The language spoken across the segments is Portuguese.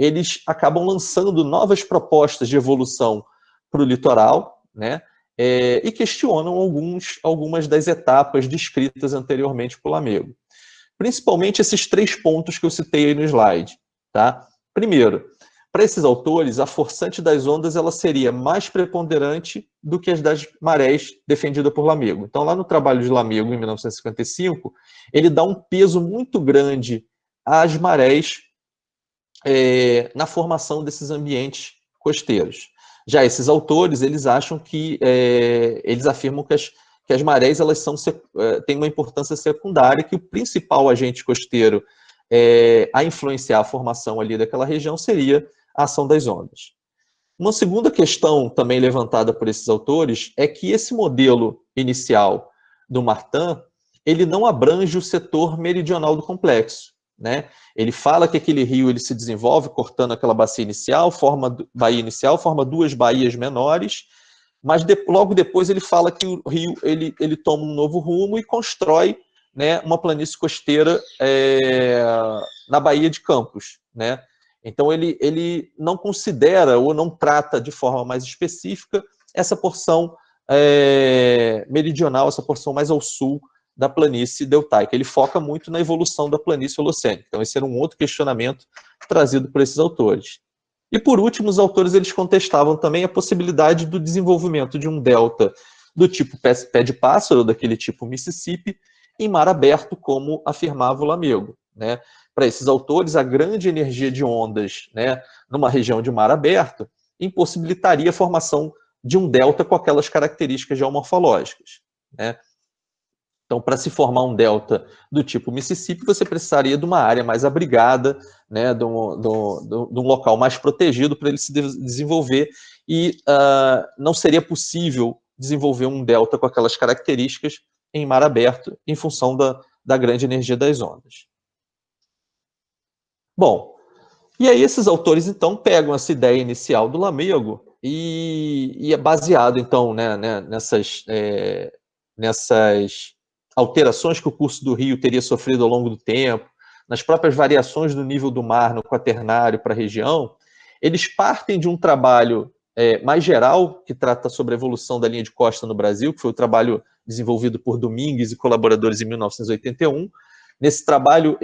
eles acabam lançando novas propostas de evolução para o litoral, né? E questionam algumas das etapas descritas anteriormente por Lamego. Principalmente esses 3 pontos que eu citei aí no slide. Tá? Primeiro, para esses autores, a forçante das ondas ela seria mais preponderante do que as das marés defendida por Lamego. Então, lá no trabalho de Lamego, em 1955, ele dá um peso muito grande às marés na formação desses ambientes costeiros. Já esses autores, eles acham que, eles afirmam que as marés elas têm uma importância secundária, que o principal agente costeiro a influenciar a formação ali daquela região seria a ação das ondas. Uma segunda questão também levantada por esses autores é que esse modelo inicial do Martin, ele não abrange o setor meridional do complexo, né? Ele fala que aquele rio ele se desenvolve cortando aquela baía inicial, forma 2 baías menores, mas logo depois ele fala que o rio ele toma um novo rumo e constrói, né, uma planície costeira na Baía de Campos, né? Então ele não considera ou não trata de forma mais específica essa porção meridional, essa porção mais ao sul da planície deltaica. Ele foca muito na evolução da planície holocênica. Então esse era um outro questionamento trazido por esses autores. E por último, os autores eles contestavam também a possibilidade do desenvolvimento de um delta do tipo pé de pássaro, daquele tipo Mississippi, em mar aberto, como afirmava o Lamego, né? Para esses autores, a grande energia de ondas, né, numa região de mar aberto impossibilitaria a formação de um delta com aquelas características geomorfológicas, né? Então, para se formar um delta do tipo Mississippi, você precisaria de uma área mais abrigada, né, de um local mais protegido para ele se desenvolver, e não seria possível desenvolver um delta com aquelas características em mar aberto, em função da grande energia das ondas. Bom, e aí esses autores, então, pegam essa ideia inicial do Lamego e é baseado, então, né, nessas alterações que o curso do rio teria sofrido ao longo do tempo, nas próprias variações do nível do mar no quaternário para a região. Eles partem de um trabalho mais geral, que trata sobre a evolução da linha de costa no Brasil, que foi o trabalho desenvolvido por Domingues e colaboradores em 1981. Nesse trabalho,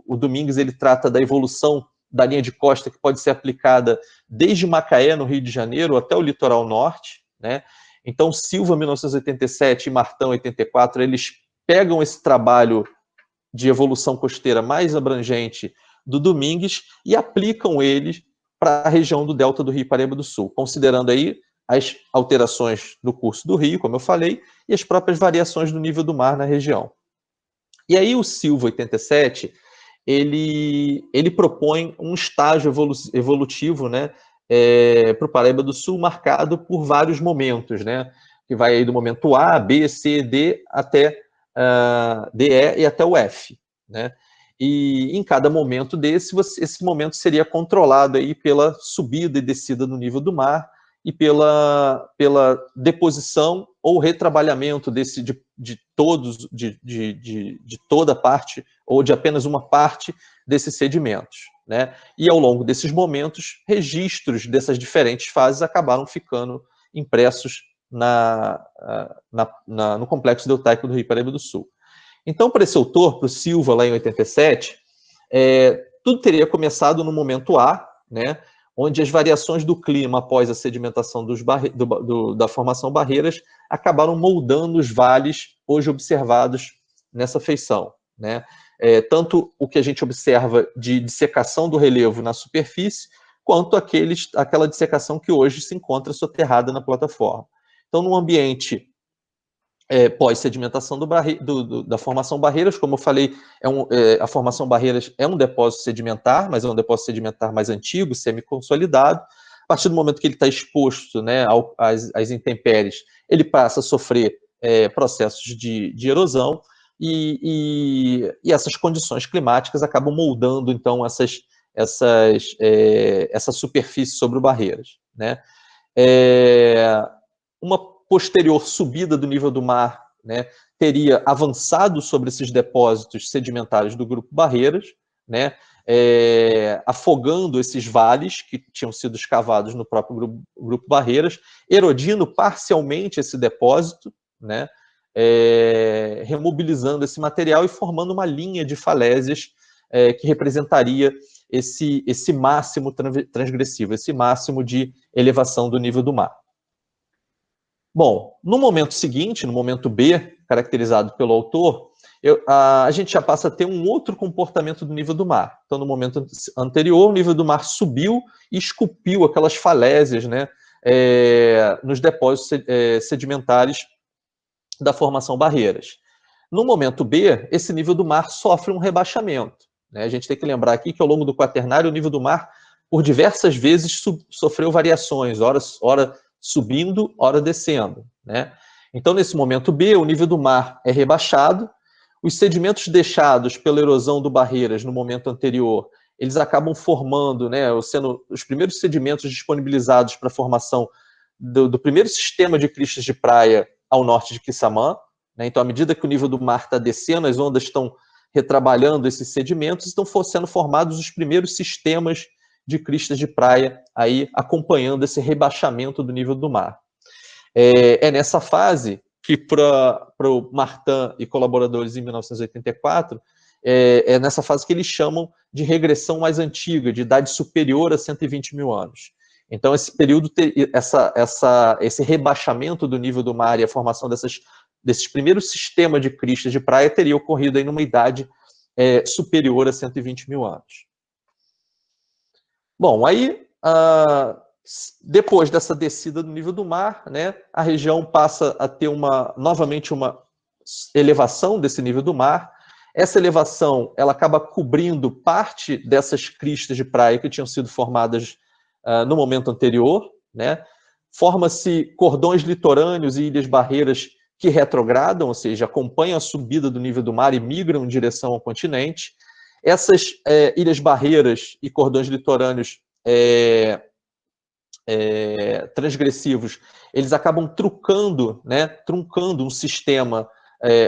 o Domingues ele trata da evolução da linha de costa, que pode ser aplicada desde Macaé, no Rio de Janeiro, até o litoral norte, né? Então, Silva, 1987, e Martão, 84, eles pegam esse trabalho de evolução costeira mais abrangente do Domingues e aplicam ele para a região do delta do Rio Paraíba do Sul, considerando aí as alterações do curso do rio, como eu falei, e as próprias variações do nível do mar na região. E aí o Silva, 87, ele propõe um estágio evolutivo, né, para o Paraíba do Sul, marcado por vários momentos, né, que vai aí do momento A, B, C, D, até D, E e até o F, né? E em cada momento esse momento seria controlado aí pela subida e descida do nível do mar e pela deposição ou retrabalhamento de toda a parte ou de apenas uma parte desses sedimentos, né? E ao longo desses momentos, registros dessas diferentes fases acabaram ficando impressos no complexo deltaico do Rio Paraíba do Sul. Então, para esse autor, para o Silva, lá em 87, tudo teria começado no momento A, né, onde as variações do clima após a sedimentação da formação barreiras acabaram moldando os vales hoje observados nessa feição, né? Tanto o que a gente observa de dissecação do relevo na superfície, quanto aquela dissecação que hoje se encontra soterrada na plataforma. Então, num ambiente pós-sedimentação da formação barreiras, como eu falei, a formação barreiras é um depósito sedimentar, mas é um depósito sedimentar mais antigo, semi-consolidado. A partir do momento que ele está exposto, né, às intempéries, ele passa a sofrer processos de erosão, e essas condições climáticas acabam moldando, então, essa superfície sobre barreiras, né? Uma posterior subida do nível do mar, né, teria avançado sobre esses depósitos sedimentares do grupo Barreiras, né, afogando esses vales que tinham sido escavados no próprio grupo Barreiras, erodindo parcialmente esse depósito, né, remobilizando esse material e formando uma linha de falésias que representaria esse máximo transgressivo, esse máximo de elevação do nível do mar. Bom, no momento seguinte, no momento B, caracterizado pelo autor, a gente já passa a ter um outro comportamento do nível do mar. Então, no momento anterior, o nível do mar subiu e esculpiu aquelas falésias, né, nos depósitos sedimentares da formação Barreiras. No momento B, esse nível do mar sofre um rebaixamento, né? A gente tem que lembrar aqui que ao longo do Quaternário, o nível do mar, por diversas vezes, sofreu variações, ora subindo, ora descendo, né? Então, nesse momento B, o nível do mar é rebaixado, os sedimentos deixados pela erosão do Barreiras no momento anterior, eles acabam formando, né, sendo os primeiros sedimentos disponibilizados para a formação do primeiro sistema de cristas de praia ao norte de Quissamã, né? Então, à medida que o nível do mar está descendo, as ondas estão retrabalhando esses sedimentos, estão sendo formados os primeiros sistemas de cristas de praia, aí acompanhando esse rebaixamento do nível do mar. É nessa fase que, para o Martin e colaboradores em 1984, é nessa fase que eles chamam de regressão mais antiga, de idade superior a 120 mil anos. Então, esse período, esse rebaixamento do nível do mar e a formação desses primeiros sistemas de cristas de praia teria ocorrido aí numa idade superior a 120 mil anos. Bom, aí, depois dessa descida do nível do mar, né, a região passa a ter novamente uma elevação desse nível do mar. Essa elevação, ela acaba cobrindo parte dessas cristas de praia que tinham sido formadas no momento anterior, né? Forma-se cordões litorâneos e ilhas barreiras que retrogradam, ou seja, acompanham a subida do nível do mar e migram em direção ao continente. Essas ilhas barreiras e cordões litorâneos transgressivos, eles acabam truncando um sistema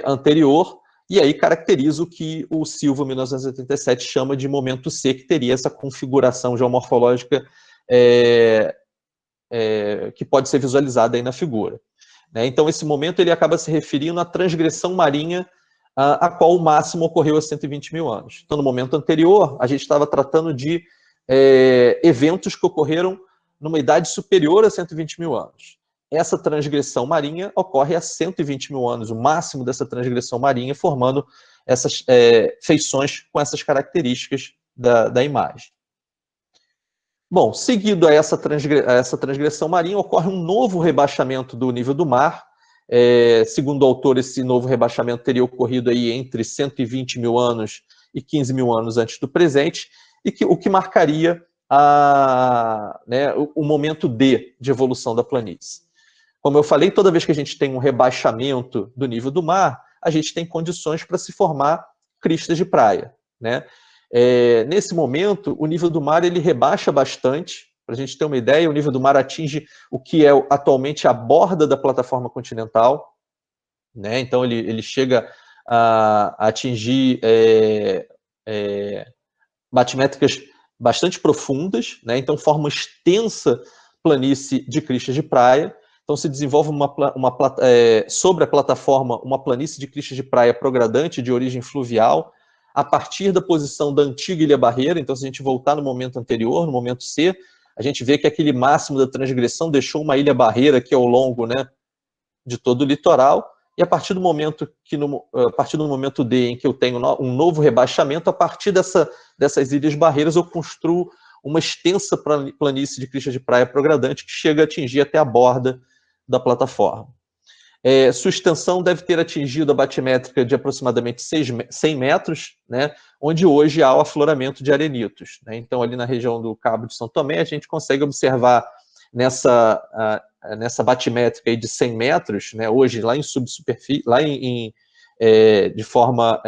anterior, e aí caracteriza o que o Silva, em 1987, chama de momento C, que teria essa configuração geomorfológica que pode ser visualizada aí na figura. Então, esse momento ele acaba se referindo à transgressão marinha, a qual o máximo ocorreu há 120 mil anos. Então, no momento anterior, a gente estava tratando de eventos que ocorreram numa idade superior a 120 mil anos. Essa transgressão marinha ocorre há 120 mil anos, o máximo dessa transgressão marinha, formando essas feições com essas características da imagem. Bom, seguido a essa transgressão marinha, ocorre um novo rebaixamento do nível do mar. Segundo o autor, esse novo rebaixamento teria ocorrido aí entre 120 mil anos e 15 mil anos antes do presente, e o que marcaria o momento D de evolução da planície. Como eu falei, toda vez que a gente tem um rebaixamento do nível do mar, a gente tem condições para se formar cristas de praia, né? Nesse momento, o nível do mar ele rebaixa bastante. Para a gente ter uma ideia, o nível do mar atinge o que é atualmente a borda da plataforma continental, né? Então, ele chega a atingir batimétricas bastante profundas, né? Então, forma uma extensa planície de cristas de praia. Então, se desenvolve sobre a plataforma uma planície de cristas de praia progradante de origem fluvial, a partir da posição da antiga Ilha Barreira. Então, se a gente voltar no momento anterior, no momento C, a gente vê que aquele máximo da transgressão deixou uma Ilha Barreira aqui ao longo, né, de todo o litoral, e a partir do momento D, em que eu tenho um novo rebaixamento, a partir dessas Ilhas Barreiras eu construo uma extensa planície de cristas de praia progradante que chega a atingir até a borda da plataforma. Sua extensão deve ter atingido a batimétrica de aproximadamente 100 metros, né, onde hoje há o afloramento de arenitos, né? Então, ali na região do Cabo de São Tomé, a gente consegue observar nessa batimétrica aí de 100 metros, né, hoje lá em subsuperfície, de forma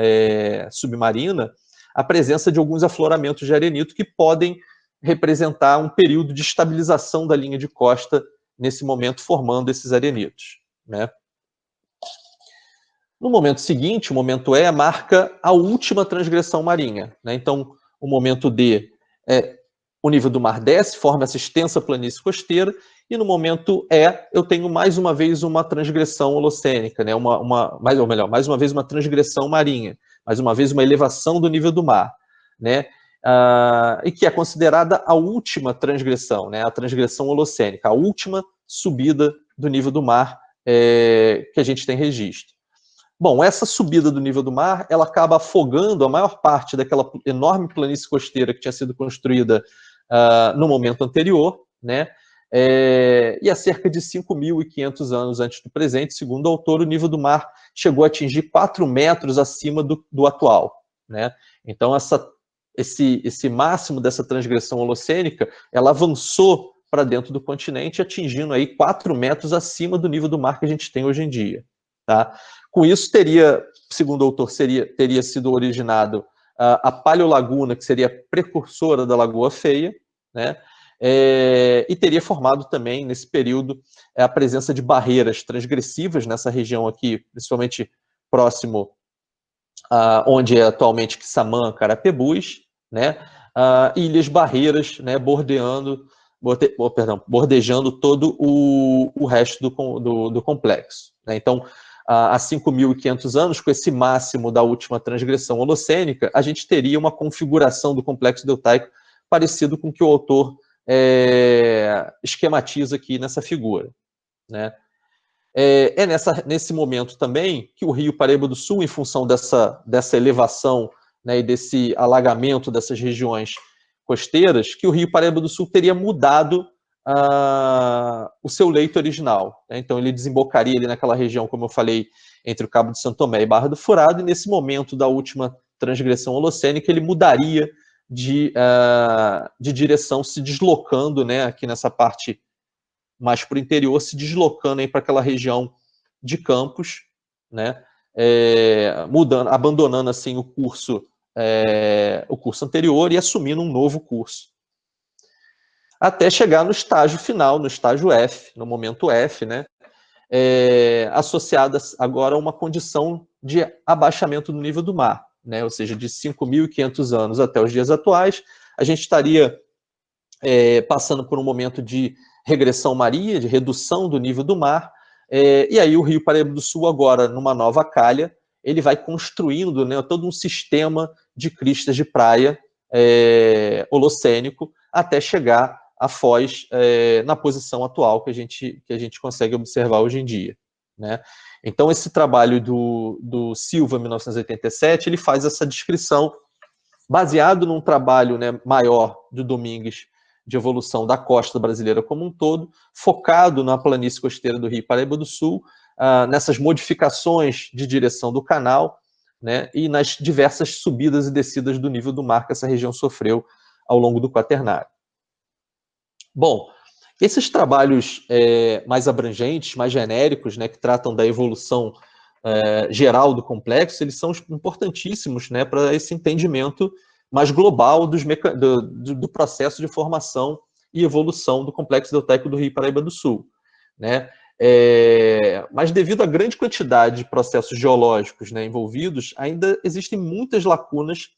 submarina, a presença de alguns afloramentos de arenito que podem representar um período de estabilização da linha de costa nesse momento, formando esses arenitos, né? No momento seguinte, o momento E marca a última transgressão marinha, né? Então, o momento D, o nível do mar desce, forma essa extensa planície costeira, e no momento E, eu tenho mais uma vez uma transgressão holocênica, né? Mais uma vez uma transgressão marinha, mais uma vez uma elevação do nível do mar, né? E que é considerada a última transgressão, né? A transgressão holocênica, a última subida do nível do mar que a gente tem registro. Bom, essa subida do nível do mar, ela acaba afogando a maior parte daquela enorme planície costeira que tinha sido construída no momento anterior, né? E há cerca de 5.500 anos antes do presente, segundo o autor, o nível do mar chegou a atingir 4 metros acima do atual, né? Então, esse máximo dessa transgressão holocênica, ela avançou para dentro do continente, atingindo aí 4 metros acima do nível do mar que a gente tem hoje em dia, tá? Com isso, segundo o autor, teria sido originado a paleolaguna, que seria precursora da Lagoa Feia, né? E teria formado também, nesse período, a presença de barreiras transgressivas nessa região aqui, principalmente próximo onde é atualmente Quissamã, Carapebus, né? Ilhas barreiras, né? Bordejando todo o resto do complexo, né? Então, há 5.500 anos, com esse máximo da última transgressão holocênica, a gente teria uma configuração do complexo deltaico parecido com o que o autor esquematiza aqui nessa figura, né? Nesse momento também que o Rio Paraíba do Sul, em função dessa elevação, né, e desse alagamento dessas regiões costeiras, que o Rio Paraíba do Sul teria mudado o seu leito original, né? Então ele desembocaria ali naquela região, como eu falei, entre o Cabo de Santo Tomé e Barra do Furado, e nesse momento da última transgressão holocênica ele mudaria de direção, se deslocando, né, aqui nessa parte mais para o interior, se deslocando para aquela região de Campos, né, abandonando assim o curso anterior e assumindo um novo curso, até chegar no estágio final, no estágio F, no momento F, né, associada agora a uma condição de abaixamento do nível do mar, né, ou seja, de 5.500 anos até os dias atuais, a gente estaria passando por um momento de regressão marinha, de redução do nível do mar, e aí o Rio Paraíba do Sul agora, numa nova calha, ele vai construindo, né, todo um sistema de cristas de praia holocênico até chegar a Foz na posição atual que a gente consegue observar hoje em dia, né? Então esse trabalho do Silva, 1987, ele faz essa descrição baseado num trabalho, né, maior do Domingues de evolução da costa brasileira como um todo, focado na planície costeira do Rio Paraíba do Sul, nessas modificações de direção do canal, né, e nas diversas subidas e descidas do nível do mar que essa região sofreu ao longo do Quaternário. Bom, esses trabalhos mais abrangentes, mais genéricos, né, que tratam da evolução geral do complexo, eles são importantíssimos, né, para esse entendimento mais global do processo de formação e evolução do complexo deltaico do Rio Paraíba do Sul, né? Mas devido à grande quantidade de processos geológicos, né, envolvidos, ainda existem muitas lacunas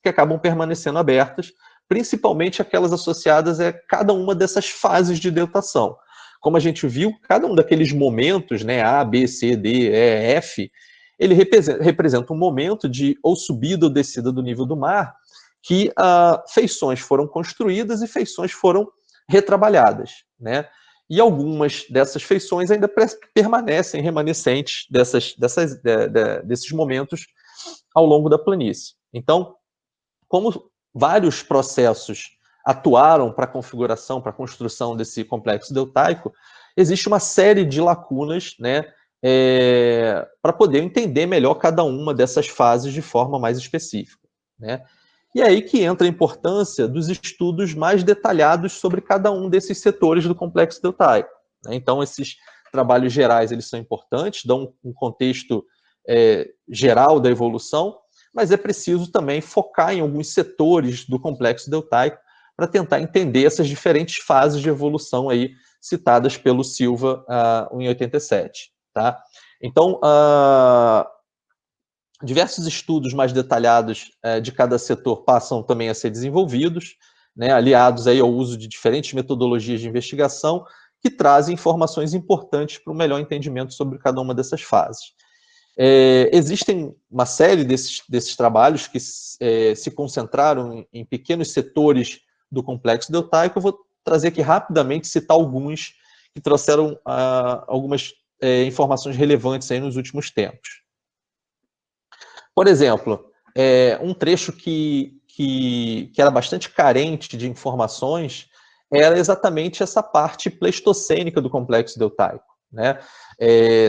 que acabam permanecendo abertas, principalmente aquelas associadas a cada uma dessas fases de deltação. Como a gente viu, cada um daqueles momentos, né, A, B, C, D, E, F, ele representa um momento de ou subida ou descida do nível do mar, que feições foram construídas e feições foram retrabalhadas, né? E algumas dessas feições ainda permanecem remanescentes desses momentos ao longo da planície. Então, como vários processos atuaram para a configuração, para a construção desse complexo deltaico, existe uma série de lacunas, né, para poder entender melhor cada uma dessas fases de forma mais específica, né? E aí que entra a importância dos estudos mais detalhados sobre cada um desses setores do complexo deltaico, né? Então, esses trabalhos gerais, eles são importantes, dão um contexto geral da evolução, mas é preciso também focar em alguns setores do complexo deltaico para tentar entender essas diferentes fases de evolução aí citadas pelo Silva em 87, tá? Então, Diversos estudos mais detalhados de cada setor passam também a ser desenvolvidos, né, aliados aí ao uso de diferentes metodologias de investigação que trazem informações importantes para o melhor entendimento sobre cada uma dessas fases. Existem uma série desses trabalhos que se concentraram em pequenos setores do complexo deltaico. Eu vou trazer aqui rapidamente, citar alguns que trouxeram algumas informações relevantes aí nos últimos tempos. Por exemplo, um trecho que era bastante carente de informações era exatamente essa parte pleistocênica do complexo deltaico, né?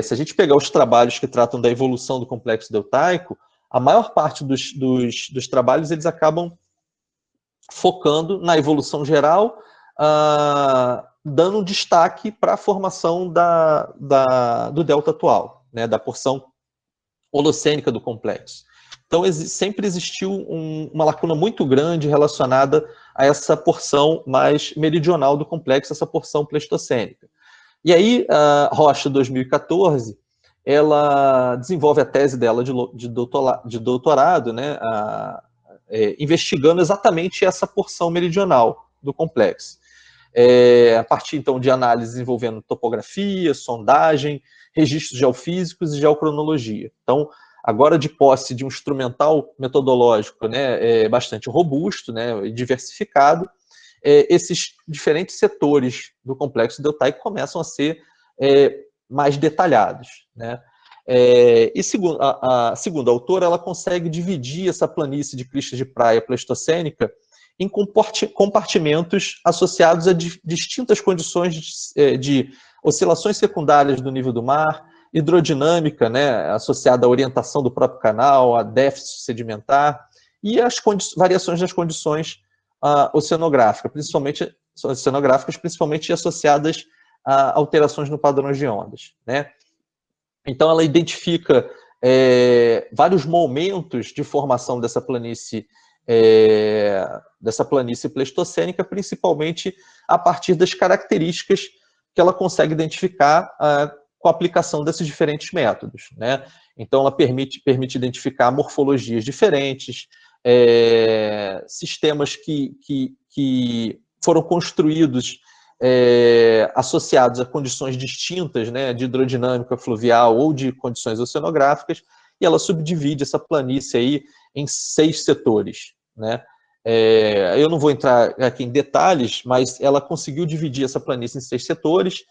Se a gente pegar os trabalhos que tratam da evolução do complexo deltaico, a maior parte dos trabalhos eles acabam focando na evolução geral, dando um destaque para a formação do delta atual, né, da porção holocênica do complexo. Então, sempre existiu uma lacuna muito grande relacionada a essa porção mais meridional do complexo, essa porção pleistocênica. E aí, a Rocha, 2014, ela desenvolve a tese dela de doutorado, né, investigando exatamente essa porção meridional do complexo. A partir, então, de análises envolvendo topografia, sondagem, registros geofísicos e geocronologia. Então, agora de posse de um instrumental metodológico, né, bastante robusto, né, e diversificado, esses diferentes setores do complexo deltaico começam a ser mais detalhados, né? E segundo a autora, ela consegue dividir essa planície de cristas de praia pleistocênica em compartimentos associados a distintas condições de oscilações secundárias do nível do mar, hidrodinâmica, né, associada à orientação do próprio canal, a déficit sedimentar, e as variações das condições oceanográficas, principalmente associadas a alterações no padrão de ondas, né? Então, ela identifica vários momentos de formação dessa planície pleistocênica, principalmente a partir das características que ela consegue identificar com a aplicação desses diferentes métodos, né? Então, ela permite identificar morfologias diferentes, sistemas que foram construídos associados a condições distintas, né, de hidrodinâmica fluvial ou de condições oceanográficas, e ela subdivide essa planície aí em 6 setores, né? Eu não vou entrar aqui em detalhes, mas ela conseguiu dividir essa planície em 6 setores,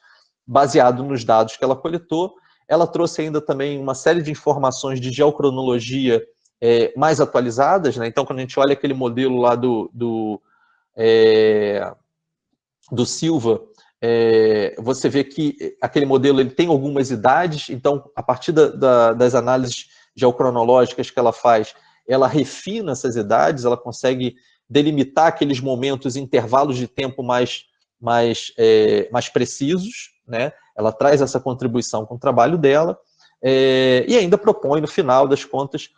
baseado nos dados que ela coletou. Ela trouxe ainda também uma série de informações de geocronologia mais atualizadas, né? Então, quando a gente olha aquele modelo lá do Silva, você vê que aquele modelo ele tem algumas idades, então, a partir das análises geocronológicas que ela faz, ela refina essas idades, ela consegue delimitar aqueles momentos, intervalos de tempo mais precisos, né? Ela traz essa contribuição com o trabalho dela, e ainda propõe, no final das contas,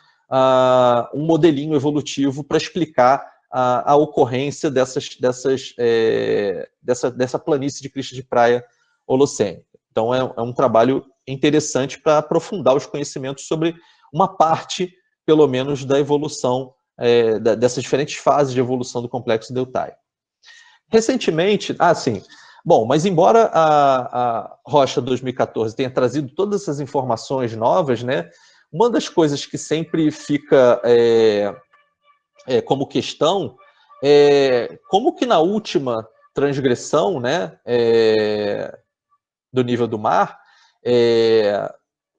um modelinho evolutivo para explicar a ocorrência dessa planície de crista de praia holocênica. Então, é um trabalho interessante para aprofundar os conhecimentos sobre uma parte, pelo menos, da evolução, dessas diferentes fases de evolução do complexo deltaico. Recentemente, bom, mas embora a Rocha 2014 tenha trazido todas essas informações novas, né, uma das coisas que sempre fica como questão como que na última transgressão, né, do nível do mar,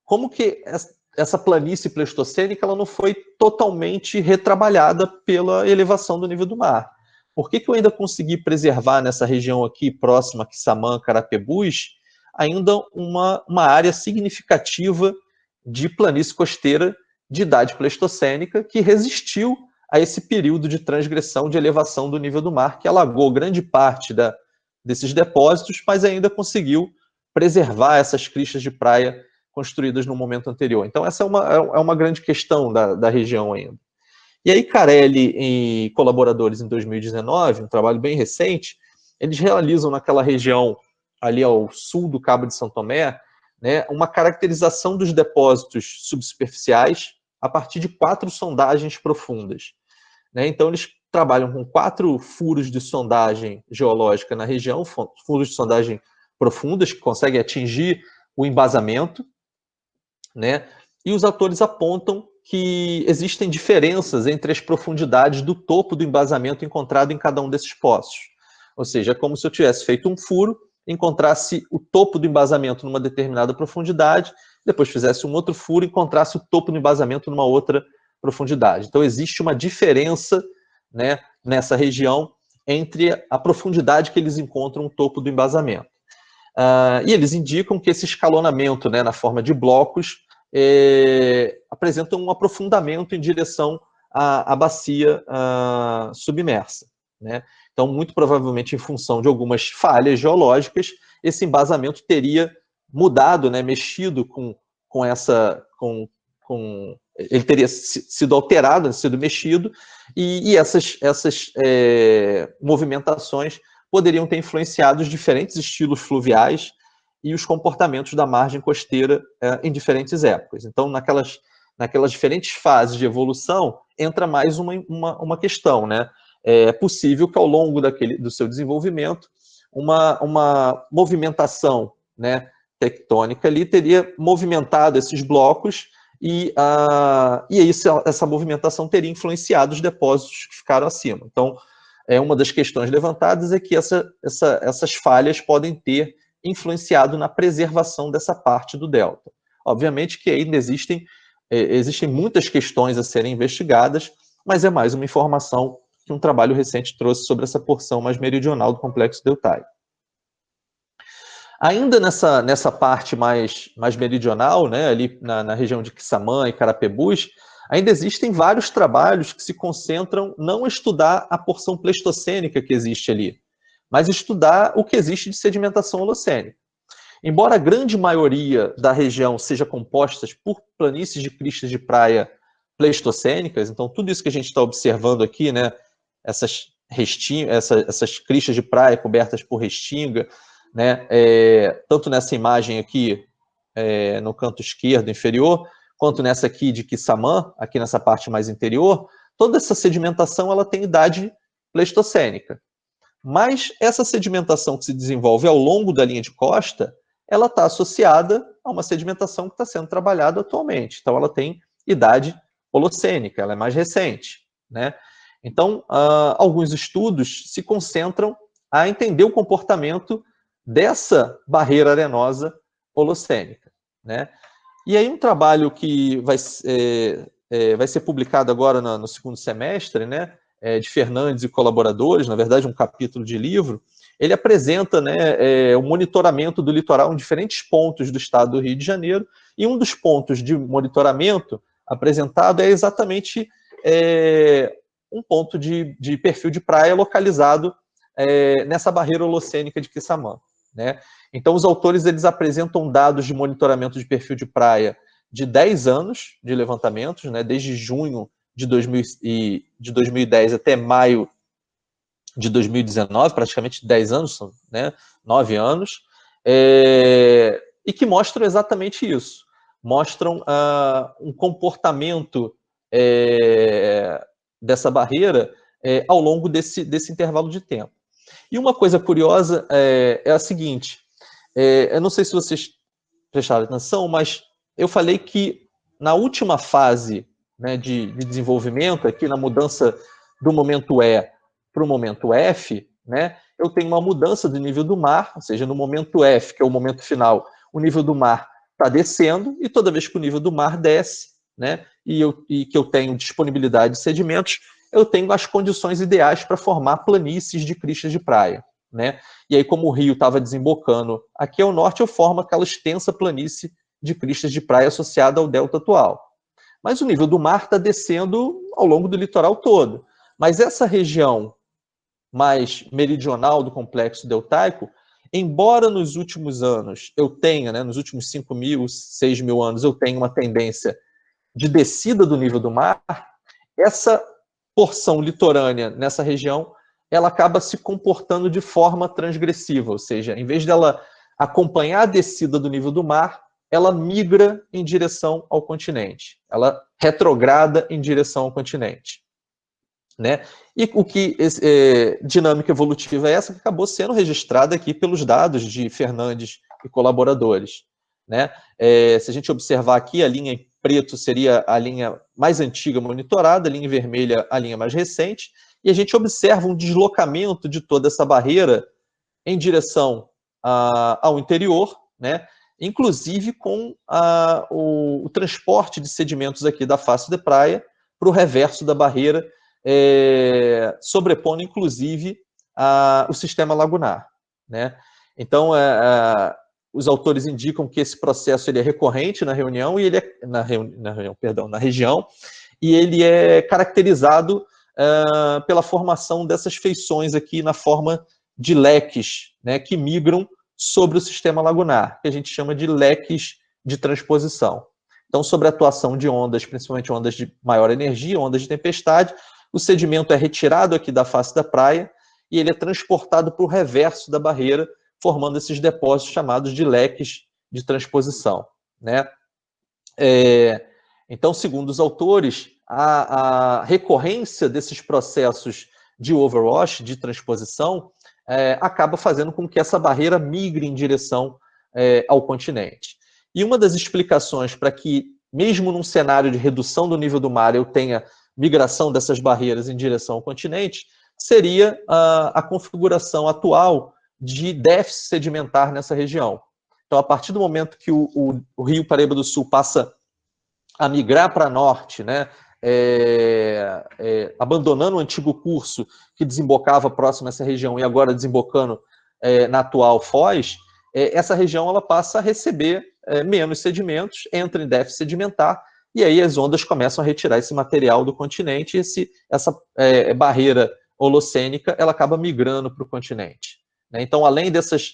como que essa planície pleistocênica ela não foi totalmente retrabalhada pela elevação do nível do mar. Por que eu ainda consegui preservar nessa região aqui, próxima a Quissamã, Carapebus, ainda uma área significativa de planície costeira de idade pleistocênica que resistiu a esse período de transgressão, de elevação do nível do mar, que alagou grande parte desses depósitos, mas ainda conseguiu preservar essas cristas de praia construídas no momento anterior. Então, essa é uma grande questão da região ainda. E aí, Carelli e colaboradores, em 2019, um trabalho bem recente, eles realizam naquela região ali ao sul do Cabo de São Tomé, né, uma caracterização dos depósitos subsuperficiais a partir de 4 sondagens profundas, né? Então, eles trabalham com 4 furos de sondagem geológica na região, furos de sondagem profundas, que conseguem atingir o embasamento, né? E os autores apontam que existem diferenças entre as profundidades do topo do embasamento encontrado em cada um desses poços. Ou seja, é como se eu tivesse feito um furo, encontrasse o topo do embasamento numa determinada profundidade, depois fizesse um outro furo e encontrasse o topo do embasamento numa outra profundidade. Então, existe uma diferença, né, nessa região entre a profundidade que eles encontram o topo do embasamento. E eles indicam que esse escalonamento, né, na forma de blocos apresenta um aprofundamento em direção à bacia submersa, né? Então, muito provavelmente, em função de algumas falhas geológicas, esse embasamento teria mudado, né, mexido com essa... ele teria sido alterado, sido mexido, e essas movimentações poderiam ter influenciado os diferentes estilos fluviais e os comportamentos da margem costeira em diferentes épocas. Então, naquelas diferentes fases de evolução, entra mais uma questão, né? É possível que, ao longo do seu desenvolvimento, uma movimentação, né, tectônica ali teria movimentado esses blocos e essa movimentação teria influenciado os depósitos que ficaram acima. Então, uma das questões levantadas é que essas falhas podem ter influenciado na preservação dessa parte do delta. Obviamente que ainda existem muitas questões a serem investigadas, mas é mais uma informação que um trabalho recente trouxe sobre essa porção mais meridional do complexo deltaico. Ainda nessa parte mais meridional, né, ali na região de Quissamã e Carapebus, ainda existem vários trabalhos que se concentram não em estudar a porção pleistocênica que existe ali, mas estudar o que existe de sedimentação holocênica. Embora a grande maioria da região seja composta por planícies de cristas de praia pleistocênicas, então tudo isso que a gente está observando aqui, né, essas cristas de praia cobertas por restinga, né, tanto nessa imagem aqui, no canto esquerdo inferior, quanto nessa aqui de Quissamã, aqui nessa parte mais interior, toda essa sedimentação ela tem idade pleistocênica. Mas essa sedimentação que se desenvolve ao longo da linha de costa, ela está associada a uma sedimentação que está sendo trabalhada atualmente. Então, ela tem idade holocênica, ela é mais recente, né? Então, alguns estudos se concentram a entender o comportamento dessa barreira arenosa holocênica, né? E aí um trabalho que vai ser publicado agora no segundo semestre, né, de Fernandes e colaboradores, na verdade um capítulo de livro, ele apresenta, né, o monitoramento do litoral em diferentes pontos do estado do Rio de Janeiro, e um dos pontos de monitoramento apresentado é exatamente um ponto de perfil de praia localizado nessa barreira holocênica de Quissamã, né? Então, os autores eles apresentam dados de monitoramento de perfil de praia de 10 anos de levantamentos, né, desde junho de 2010 até maio de 2019, praticamente 10 anos, né, 9 anos, e que mostram exatamente isso. Mostram um comportamento dessa barreira ao longo desse intervalo de tempo. E uma coisa curiosa é a seguinte, eu não sei se vocês prestaram atenção, mas eu falei que na última fase, né, de desenvolvimento, aqui na mudança do momento E para o momento F, né, eu tenho uma mudança do nível do mar, ou seja, no momento F, que é o momento final, o nível do mar está descendo, e toda vez que o nível do mar desce, né, e que eu tenho disponibilidade de sedimentos, eu tenho as condições ideais para formar planícies de cristas de praia, né? E aí, como o rio estava desembocando aqui ao norte, eu formo aquela extensa planície de cristas de praia associada ao delta atual. Mas o nível do mar está descendo ao longo do litoral todo. Mas essa região mais meridional do complexo deltaico, embora nos últimos anos eu tenha, né, nos últimos 5.000, 6.000 anos, eu tenha uma tendência de descida do nível do mar, essa porção litorânea nessa região, ela acaba se comportando de forma transgressiva, ou seja, em vez dela acompanhar a descida do nível do mar, ela migra em direção ao continente, ela retrograda em direção ao continente. Né? E o que dinâmica evolutiva é essa que acabou sendo registrada aqui pelos dados de Fernandes e colaboradores. Né? Se a gente observar aqui, a linha em preto seria a linha mais antiga monitorada, a linha em vermelha a linha mais recente, e a gente observa um deslocamento de toda essa barreira em direção ao interior, né? Inclusive com o transporte de sedimentos aqui da face da praia para o reverso da barreira, sobrepondo, inclusive, o sistema lagunar. Né? Então, os autores indicam que esse processo ele é recorrente na reunião, e ele é, na região, e ele é caracterizado pela formação dessas feições aqui na forma de leques, né, que migram sobre o sistema lagunar, que a gente chama de leques de transposição. Então, sobre a atuação de ondas, principalmente ondas de maior energia, ondas de tempestade, o sedimento é retirado aqui da face da praia e ele é transportado para o reverso da barreira, formando esses depósitos chamados de leques de transposição. Né? Então, segundo os autores, a recorrência desses processos de overwash, de transposição, acaba fazendo com que essa barreira migre em direção ao continente. E uma das explicações para que, mesmo num cenário de redução do nível do mar, eu tenha migração dessas barreiras em direção ao continente, seria a configuração atual de déficit sedimentar nessa região. Então, a partir do momento que o Rio Paraíba do Sul passa a migrar para norte, né, abandonando o antigo curso que desembocava próximo a essa região e agora desembocando na atual Foz, essa região ela passa a receber menos sedimentos, entra em déficit sedimentar, e aí as ondas começam a retirar esse material do continente, e essa barreira holocênica ela acaba migrando para o continente. Né? Então, além dessas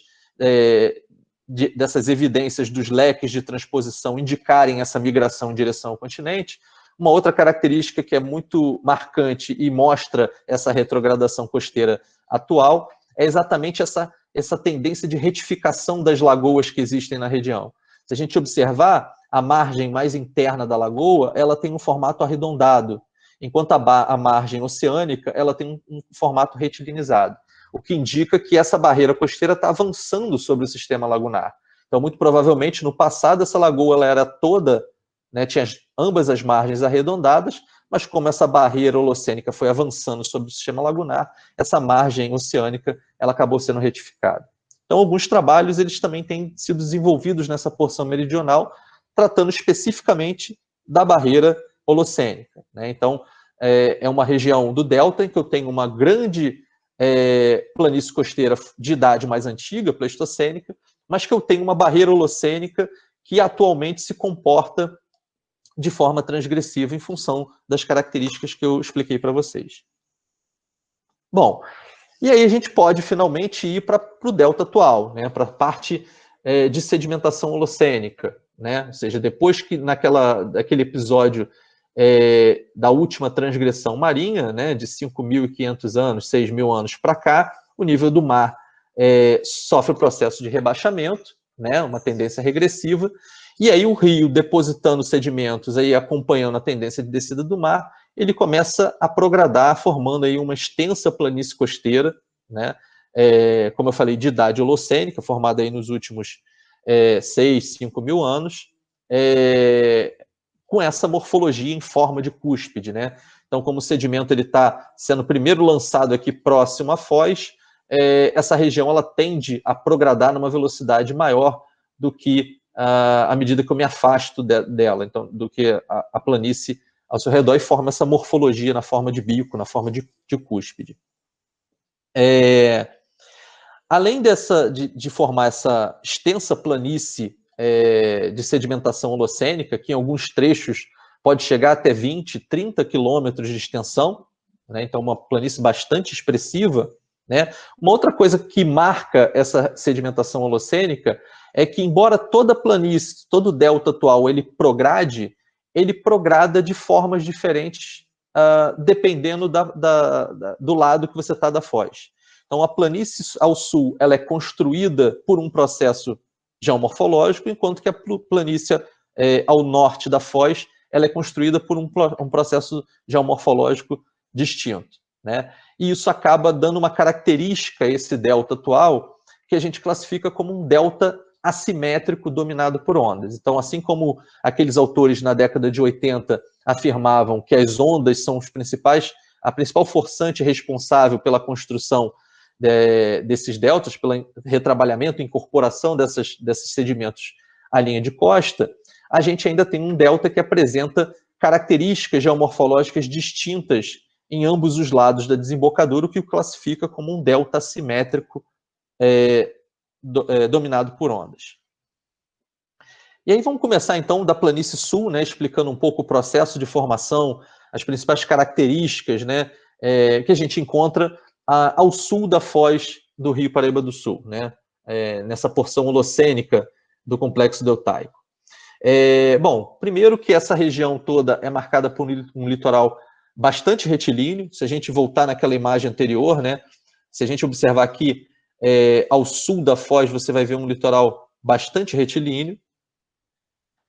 evidências dos leques de transposição indicarem essa migração em direção ao continente, uma outra característica que é muito marcante e mostra essa retrogradação costeira atual é exatamente essa tendência de retificação das lagoas que existem na região. Se a gente observar, a margem mais interna da lagoa, ela tem um formato arredondado, enquanto a margem oceânica, ela tem um formato retilinizado, o que indica que essa barreira costeira está avançando sobre o sistema lagunar. Então, muito provavelmente, no passado, essa lagoa ela era toda, né, tinha ambas as margens arredondadas, mas como essa barreira holocênica foi avançando sobre o sistema lagunar, essa margem oceânica ela acabou sendo retificada. Então, alguns trabalhos eles também têm sido desenvolvidos nessa porção meridional, tratando especificamente da barreira holocênica. Né? Então, é uma região do delta em que eu tenho uma grande planície costeira de idade mais antiga, pleistocênica, mas que eu tenho uma barreira holocênica que atualmente se comporta de forma transgressiva em função das características que eu expliquei para vocês. Bom, e aí a gente pode finalmente ir para o delta atual, né, para a parte de sedimentação holocênica, né, ou seja, depois que daquele episódio da última transgressão marinha, né, de 5.500 anos, 6.000 anos para cá, o nível do mar sofre o processo de rebaixamento, né, uma tendência regressiva, e aí o rio, depositando sedimentos, aí, acompanhando a tendência de descida do mar, ele começa a progradar, formando aí uma extensa planície costeira, né, como eu falei, de idade holocênica, formada aí nos últimos 6, 5.000 anos, com essa morfologia em forma de cúspide. Né? Então, como o sedimento está sendo primeiro lançado aqui próximo à foz, essa região ela tende a progradar numa velocidade maior do que à medida que eu me afasto dela, então, do que a planície ao seu redor, e forma essa morfologia na forma de bico, na forma de cúspide. Além de formar essa extensa planície de sedimentação holocênica, que em alguns trechos pode chegar até 20, 30 quilômetros de extensão, né? Então uma planície bastante expressiva, né? Uma outra coisa que marca essa sedimentação holocênica é que, embora toda planície, todo o delta atual, ele prograda de formas diferentes, dependendo do lado que você está da foz. Então, a planície ao sul ela é construída por um processo geomorfológico, enquanto que a planície ao norte da Foz ela é construída por um processo geomorfológico distinto, né? E isso acaba dando uma característica a esse delta atual, que a gente classifica como um delta assimétrico dominado por ondas. Então, assim como aqueles autores na década de 80 afirmavam que as ondas são a principal forçante responsável pela construção desses deltas, pelo retrabalhamento e incorporação desses sedimentos à linha de costa, a gente ainda tem um delta que apresenta características geomorfológicas distintas em ambos os lados da desembocadura, o que o classifica como um delta assimétrico dominado por ondas. E aí vamos começar então da planície sul, né, explicando um pouco o processo de formação, as principais características, né, que a gente encontra ao sul da foz do Rio Paraíba do Sul, né, nessa porção holocênica do complexo deltaico. Bom, primeiro que essa região toda é marcada por um litoral bastante retilíneo. Se a gente voltar naquela imagem anterior, né, se a gente observar aqui, ao sul da foz, você vai ver um litoral bastante retilíneo.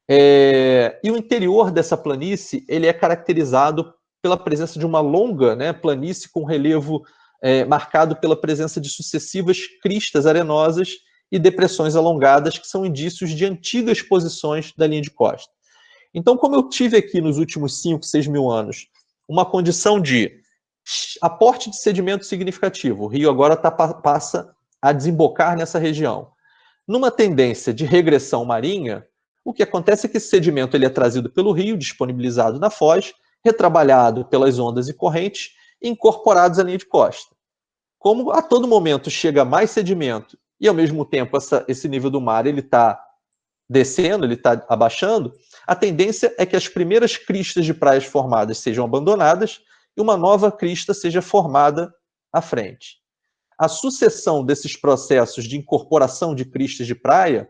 E o interior dessa planície ele é caracterizado pela presença de uma longa, né, planície com relevo marcado pela presença de sucessivas cristas arenosas e depressões alongadas, que são indícios de antigas posições da linha de costa. Então, como eu tive aqui nos últimos 5, 6 mil anos uma condição de aporte de sedimento significativo, o rio agora passa a desembocar nessa região. Numa tendência de regressão marinha, o que acontece é que esse sedimento ele é trazido pelo rio, disponibilizado na foz, retrabalhado pelas ondas e correntes e incorporados à linha de costa. Como a todo momento chega mais sedimento e, ao mesmo tempo, esse nível do mar está descendo, ele está abaixando, a tendência é que as primeiras cristas de praias formadas sejam abandonadas e uma nova crista seja formada à frente. A sucessão desses processos de incorporação de cristas de praia,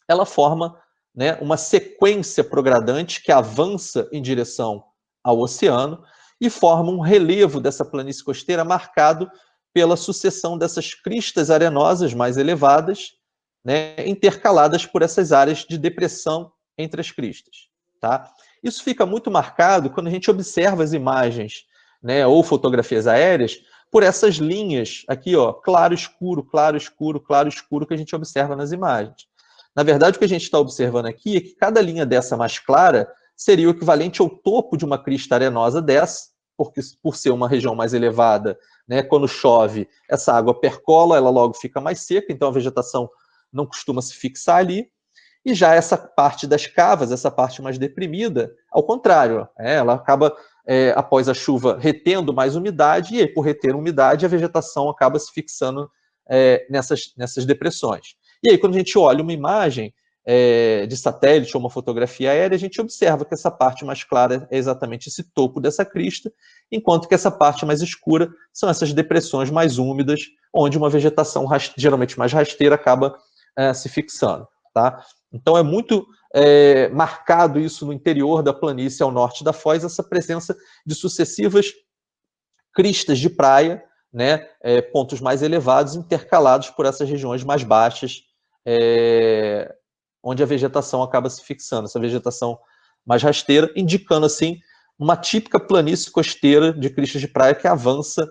ela forma, né, uma sequência progradante que avança em direção ao oceano e forma um relevo dessa planície costeira marcado pela sucessão dessas cristas arenosas mais elevadas, né, intercaladas por essas áreas de depressão entre as cristas. Tá? Isso fica muito marcado quando a gente observa as imagens, né, ou fotografias aéreas, por essas linhas aqui, ó, claro, escuro, claro, escuro, claro, escuro, que a gente observa nas imagens. Na verdade, o que a gente está observando aqui é que cada linha dessa mais clara seria o equivalente ao topo de uma crista arenosa dessa, porque por ser uma região mais elevada, né, quando chove, essa água percola, ela logo fica mais seca, então a vegetação não costuma se fixar ali. E já essa parte das cavas, essa parte mais deprimida, ao contrário, ela acaba, após a chuva, retendo mais umidade, e aí, por reter umidade, a vegetação acaba se fixando nessas depressões. E aí, quando a gente olha uma imagem de satélite ou uma fotografia aérea, a gente observa que essa parte mais clara é exatamente esse topo dessa crista, enquanto que essa parte mais escura são essas depressões mais úmidas, onde uma vegetação geralmente mais rasteira acaba se fixando. Tá? Então é muito marcado isso no interior da planície ao norte da foz, essa presença de sucessivas cristas de praia, né, pontos mais elevados, intercalados por essas regiões mais baixas, onde a vegetação acaba se fixando, essa vegetação mais rasteira, indicando assim uma típica planície costeira de cristas de praia que avança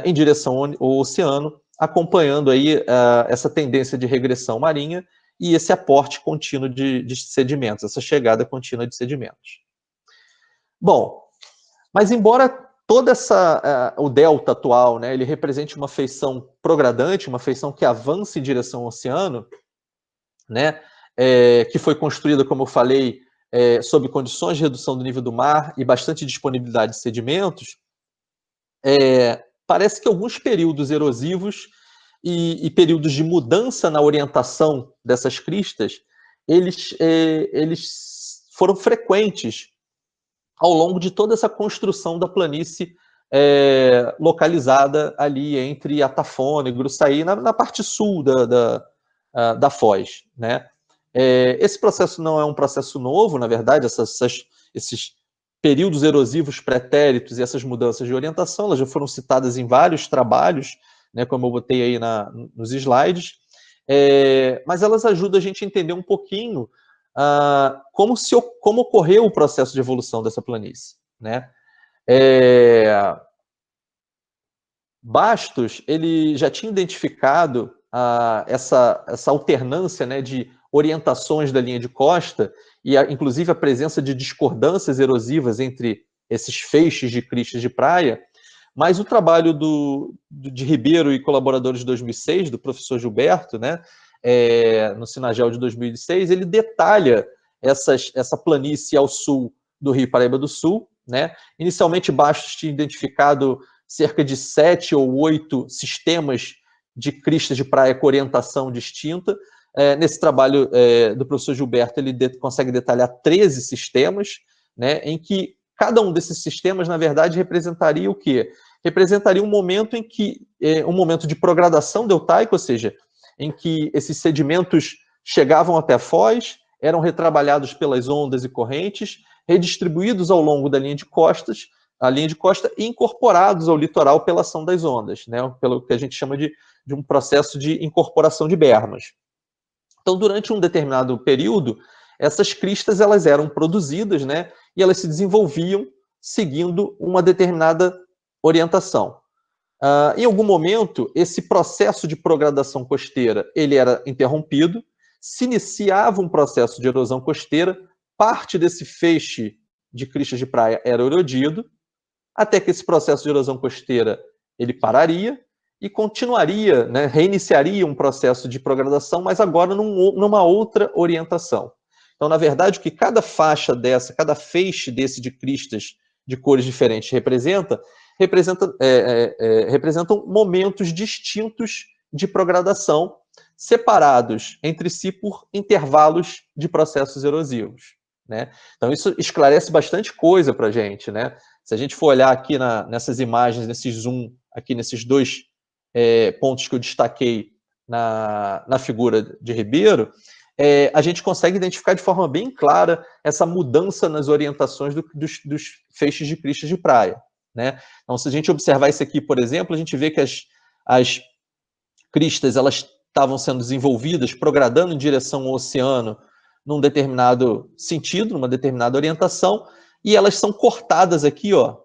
em direção ao oceano, acompanhando aí essa tendência de regressão marinha e esse aporte contínuo de sedimentos, essa chegada contínua de sedimentos. Bom, mas embora toda o delta atual, né, ele represente uma feição progradante, uma feição que avança em direção ao oceano, né, que foi construída, como eu falei, sob condições de redução do nível do mar e bastante disponibilidade de sedimentos, parece que alguns períodos erosivos e períodos de mudança na orientação dessas cristas, eles foram frequentes ao longo de toda essa construção da planície localizada ali entre Atafona e Gruçaí, na parte sul da foz, né? Esse processo não é um processo novo, na verdade, esses períodos erosivos pretéritos e essas mudanças de orientação, elas já foram citadas em vários trabalhos, né, como eu botei aí nos slides. mas elas ajudam a gente a entender um pouquinho como ocorreu o processo de evolução dessa planície, né? Bastos, ele já tinha identificado essa alternância, né, de orientações da linha de costa e, inclusive, a presença de discordâncias erosivas entre esses feixes de cristas de praia, mas o trabalho de Ribeiro e colaboradores de 2006, do professor Gilberto, né, no Sinagel de 2006, ele detalha essa planície ao sul do Rio Paraíba do Sul, né? Inicialmente, Bastos tinha identificado cerca de 7 ou 8 sistemas de cristas de praia com orientação distinta. Nesse trabalho do professor Gilberto, ele consegue detalhar 13 sistemas, né, em que cada um desses sistemas, na verdade, representaria o quê? Representaria um momento em que, um momento de progradação deltaica, ou seja, em que esses sedimentos chegavam até a foz, eram retrabalhados pelas ondas e correntes, redistribuídos ao longo da linha de costa e incorporados ao litoral pela ação das ondas, né? Pelo que a gente chama de um processo de incorporação de bermas. Então, durante um determinado período, essas cristas elas eram produzidas, né? E elas se desenvolviam seguindo uma determinada orientação. Em algum momento, esse processo de progradação costeira ele era interrompido, se iniciava um processo de erosão costeira, parte desse feixe de cristas de praia era erodido, até que esse processo de erosão costeira ele pararia e continuaria, né, reiniciaria um processo de progradação, mas agora numa outra orientação. Então, na verdade, o que cada faixa dessa, cada feixe desse de cristas de cores diferentes representam momentos distintos de progradação, separados entre si por intervalos de processos erosivos, né? Então, isso esclarece bastante coisa para a gente, né? Se a gente for olhar aqui nessas imagens, nesse zoom, aqui nesses dois pontos que eu destaquei na figura de Ribeiro, a gente consegue identificar de forma bem clara essa mudança nas orientações dos feixes de cristas de praia, né? Então, se a gente observar isso aqui, por exemplo, a gente vê que as cristas elas estavam sendo desenvolvidas, progradando em direção ao oceano num determinado sentido, numa determinada orientação, e elas são cortadas aqui, ó,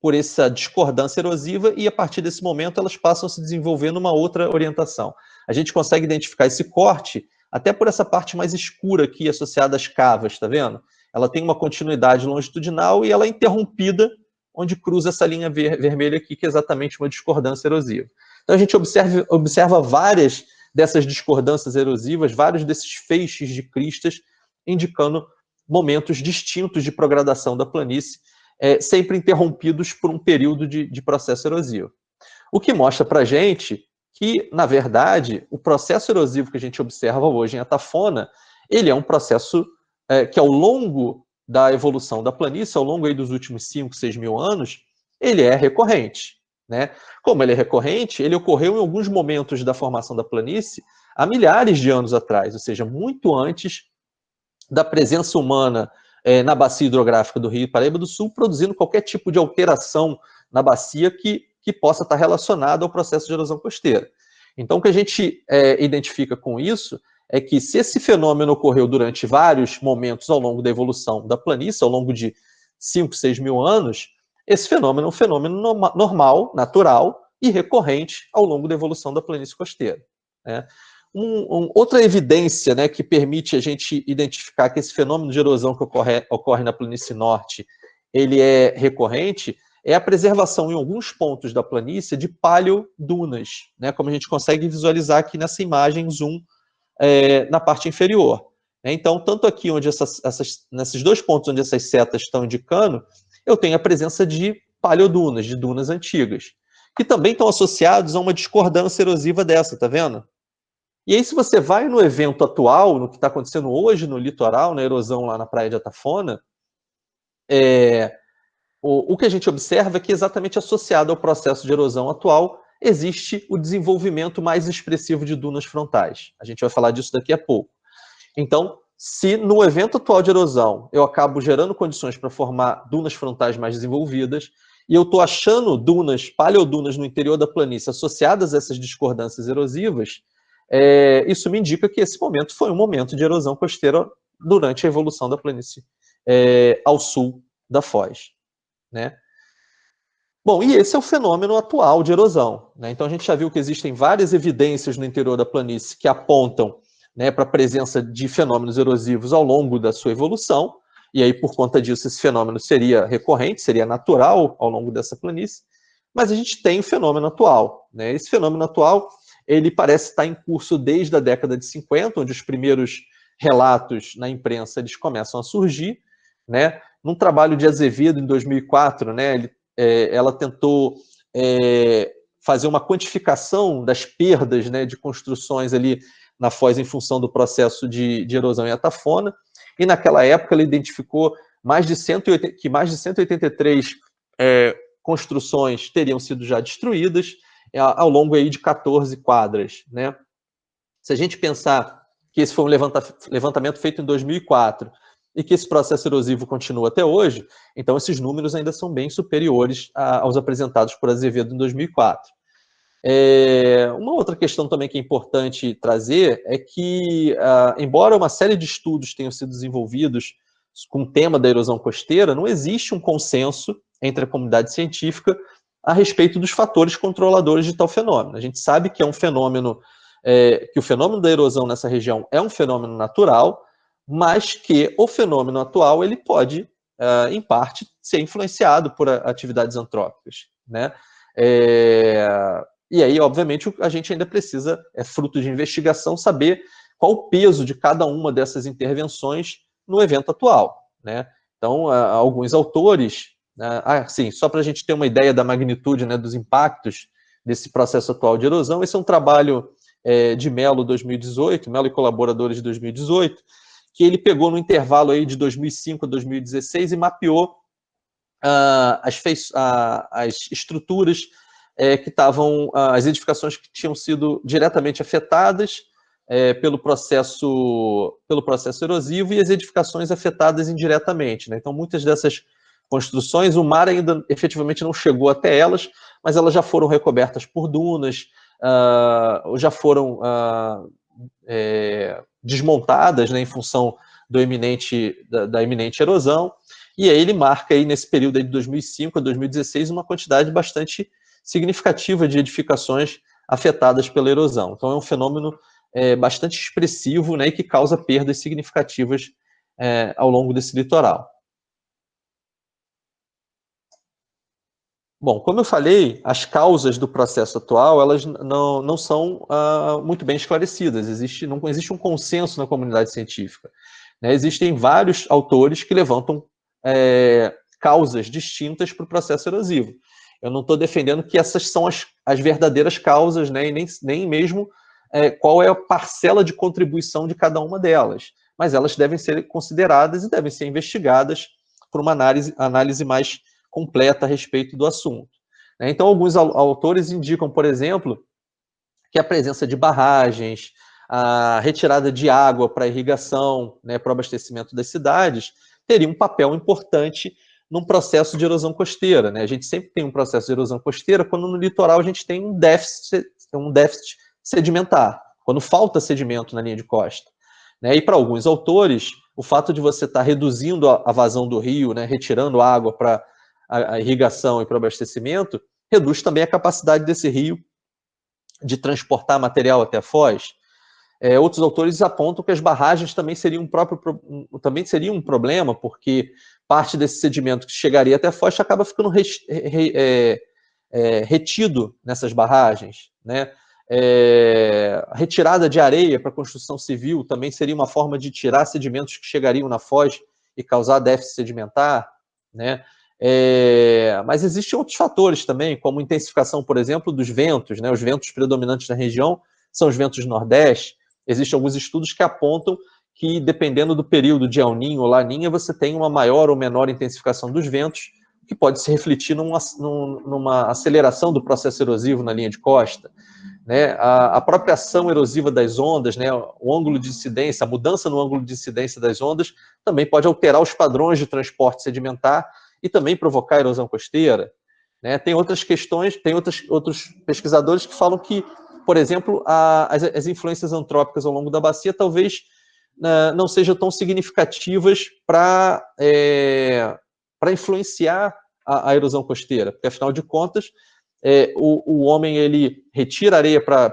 por essa discordância erosiva, e a partir desse momento elas passam a se desenvolver numa outra orientação. A gente consegue identificar esse corte até por essa parte mais escura aqui, associada às cavas, tá vendo? Ela tem uma continuidade longitudinal e ela é interrompida onde cruza essa linha vermelha aqui, que é exatamente uma discordância erosiva. Então a gente observa várias dessas discordâncias erosivas, vários desses feixes de cristas, indicando momentos distintos de progradação da planície, sempre interrompidos por um período de processo erosivo. O que mostra para a gente que, na verdade, o processo erosivo que a gente observa hoje em Atafona, ele é um processo que, ao longo da evolução da planície, ao longo aí dos últimos 5, 6 mil anos, ele é recorrente, né? Como ele é recorrente, ele ocorreu em alguns momentos da formação da planície há milhares de anos atrás, ou seja, muito antes da presença humana na bacia hidrográfica do Rio Paraíba do Sul, produzindo qualquer tipo de alteração na bacia que possa estar relacionada ao processo de erosão costeira. Então, o que a gente identifica com isso é que, se esse fenômeno ocorreu durante vários momentos ao longo da evolução da planície, ao longo de 5, 6 mil anos, esse fenômeno é um fenômeno normal, natural e recorrente ao longo da evolução da planície costeira, né? Outra evidência, né, que permite a gente identificar que esse fenômeno de erosão que ocorre na planície norte, ele é recorrente, é a preservação em alguns pontos da planície de paleodunas, né, como a gente consegue visualizar aqui nessa imagem zoom na parte inferior. Então, tanto aqui onde nesses dois pontos onde essas setas estão indicando, eu tenho a presença de paleodunas, de dunas antigas, que também estão associados a uma discordância erosiva dessa, tá vendo? E aí, se você vai no evento atual, no que está acontecendo hoje no litoral, na erosão lá na praia de Atafona, o que a gente observa é que, exatamente associado ao processo de erosão atual, existe o desenvolvimento mais expressivo de dunas frontais. A gente vai falar disso daqui a pouco. Então, se no evento atual de erosão eu acabo gerando condições para formar dunas frontais mais desenvolvidas, e eu estou achando paleodunas no interior da planície associadas a essas discordâncias erosivas, isso me indica que esse momento foi um momento de erosão costeira durante a evolução da planície ao sul da Foz, né? Bom, e esse é o fenômeno atual de erosão, né? Então a gente já viu que existem várias evidências no interior da planície que apontam, né, para a presença de fenômenos erosivos ao longo da sua evolução, e aí por conta disso esse fenômeno seria recorrente, seria natural ao longo dessa planície, mas a gente tem o fenômeno atual, né? Esse fenômeno atual, ele parece estar em curso desde a década de 50, onde os primeiros relatos na imprensa eles começam a surgir, né? Num trabalho de Azevedo em 2004, né, ela tentou fazer uma quantificação das perdas, né, de construções ali na Foz em função do processo de erosão e atafona, e naquela época ela identificou que mais de 183 construções teriam sido já destruídas ao longo aí de 14 quadras, né? Se a gente pensar que esse foi um levantamento feito em 2004 e que esse processo erosivo continua até hoje, então esses números ainda são bem superiores aos apresentados por Azevedo em 2004. Uma outra questão também que é importante trazer é que, embora uma série de estudos tenham sido desenvolvidos com o tema da erosão costeira, não existe um consenso entre a comunidade científica a respeito dos fatores controladores de tal fenômeno. A gente sabe que é um fenômeno, que o fenômeno da erosão nessa região é um fenômeno natural, mas que o fenômeno atual ele pode, em parte, ser influenciado por atividades antrópicas, né? E aí, obviamente, a gente ainda precisa, fruto de investigação, saber qual o peso de cada uma dessas intervenções no evento atual, né? Então, alguns autores, sim, só para a gente ter uma ideia da magnitude, né, dos impactos desse processo atual de erosão, esse é um trabalho de Mello 2018, Mello e colaboradores de 2018, que ele pegou no intervalo aí de 2005 a 2016 e mapeou as estruturas que estavam, as edificações que tinham sido diretamente afetadas pelo processo erosivo e as edificações afetadas indiretamente, né? Então, muitas dessas construções, o mar ainda efetivamente não chegou até elas, mas elas já foram recobertas por dunas, ou já foram desmontadas, né, em função da iminente erosão, e aí ele marca aí nesse período aí de 2005 a 2016 uma quantidade bastante significativa de edificações afetadas pela erosão. Então é um fenômeno bastante expressivo, né, e que causa perdas significativas ao longo desse litoral. Bom, como eu falei, as causas do processo atual elas não são muito bem esclarecidas. Não existe um consenso na comunidade científica, né? Existem vários autores que levantam causas distintas para o processo erosivo. Eu não estou defendendo que essas são as verdadeiras causas, né? E nem mesmo qual é a parcela de contribuição de cada uma delas. Mas elas devem ser consideradas e devem ser investigadas por uma análise mais completa a respeito do assunto. Então, alguns autores indicam, por exemplo, que a presença de barragens, a retirada de água para irrigação, né, para o abastecimento das cidades, teria um papel importante num processo de erosão costeira, né? A gente sempre tem um processo de erosão costeira quando no litoral a gente tem um déficit sedimentar, quando falta sedimento na linha de costa, né? E para alguns autores, o fato de você estar reduzindo a vazão do rio, né, retirando água para a irrigação e para o abastecimento, reduz também a capacidade desse rio de transportar material até a Foz. Outros autores apontam que as barragens também seriam um problema, porque parte desse sedimento que chegaria até a Foz acaba ficando retido nessas barragens, né? A retirada de areia para construção civil também seria uma forma de tirar sedimentos que chegariam na Foz e causar déficit sedimentar, né? Mas existem outros fatores também, como intensificação, por exemplo, dos ventos, né? Os ventos predominantes na região são os ventos nordeste. Existem alguns estudos que apontam que, dependendo do período de El Niño ou Laninha, você tem uma maior ou menor intensificação dos ventos, que pode se refletir numa aceleração do processo erosivo na linha de costa, né? A própria ação erosiva das ondas, né? O ângulo de incidência, a mudança no ângulo de incidência das ondas, também pode alterar os padrões de transporte sedimentar e também provocar erosão costeira, né? Tem outras questões, tem outros pesquisadores que falam que por exemplo, as influências antrópicas ao longo da bacia talvez não sejam tão significativas para influenciar a erosão costeira, porque, afinal de contas, o homem ele retira areia para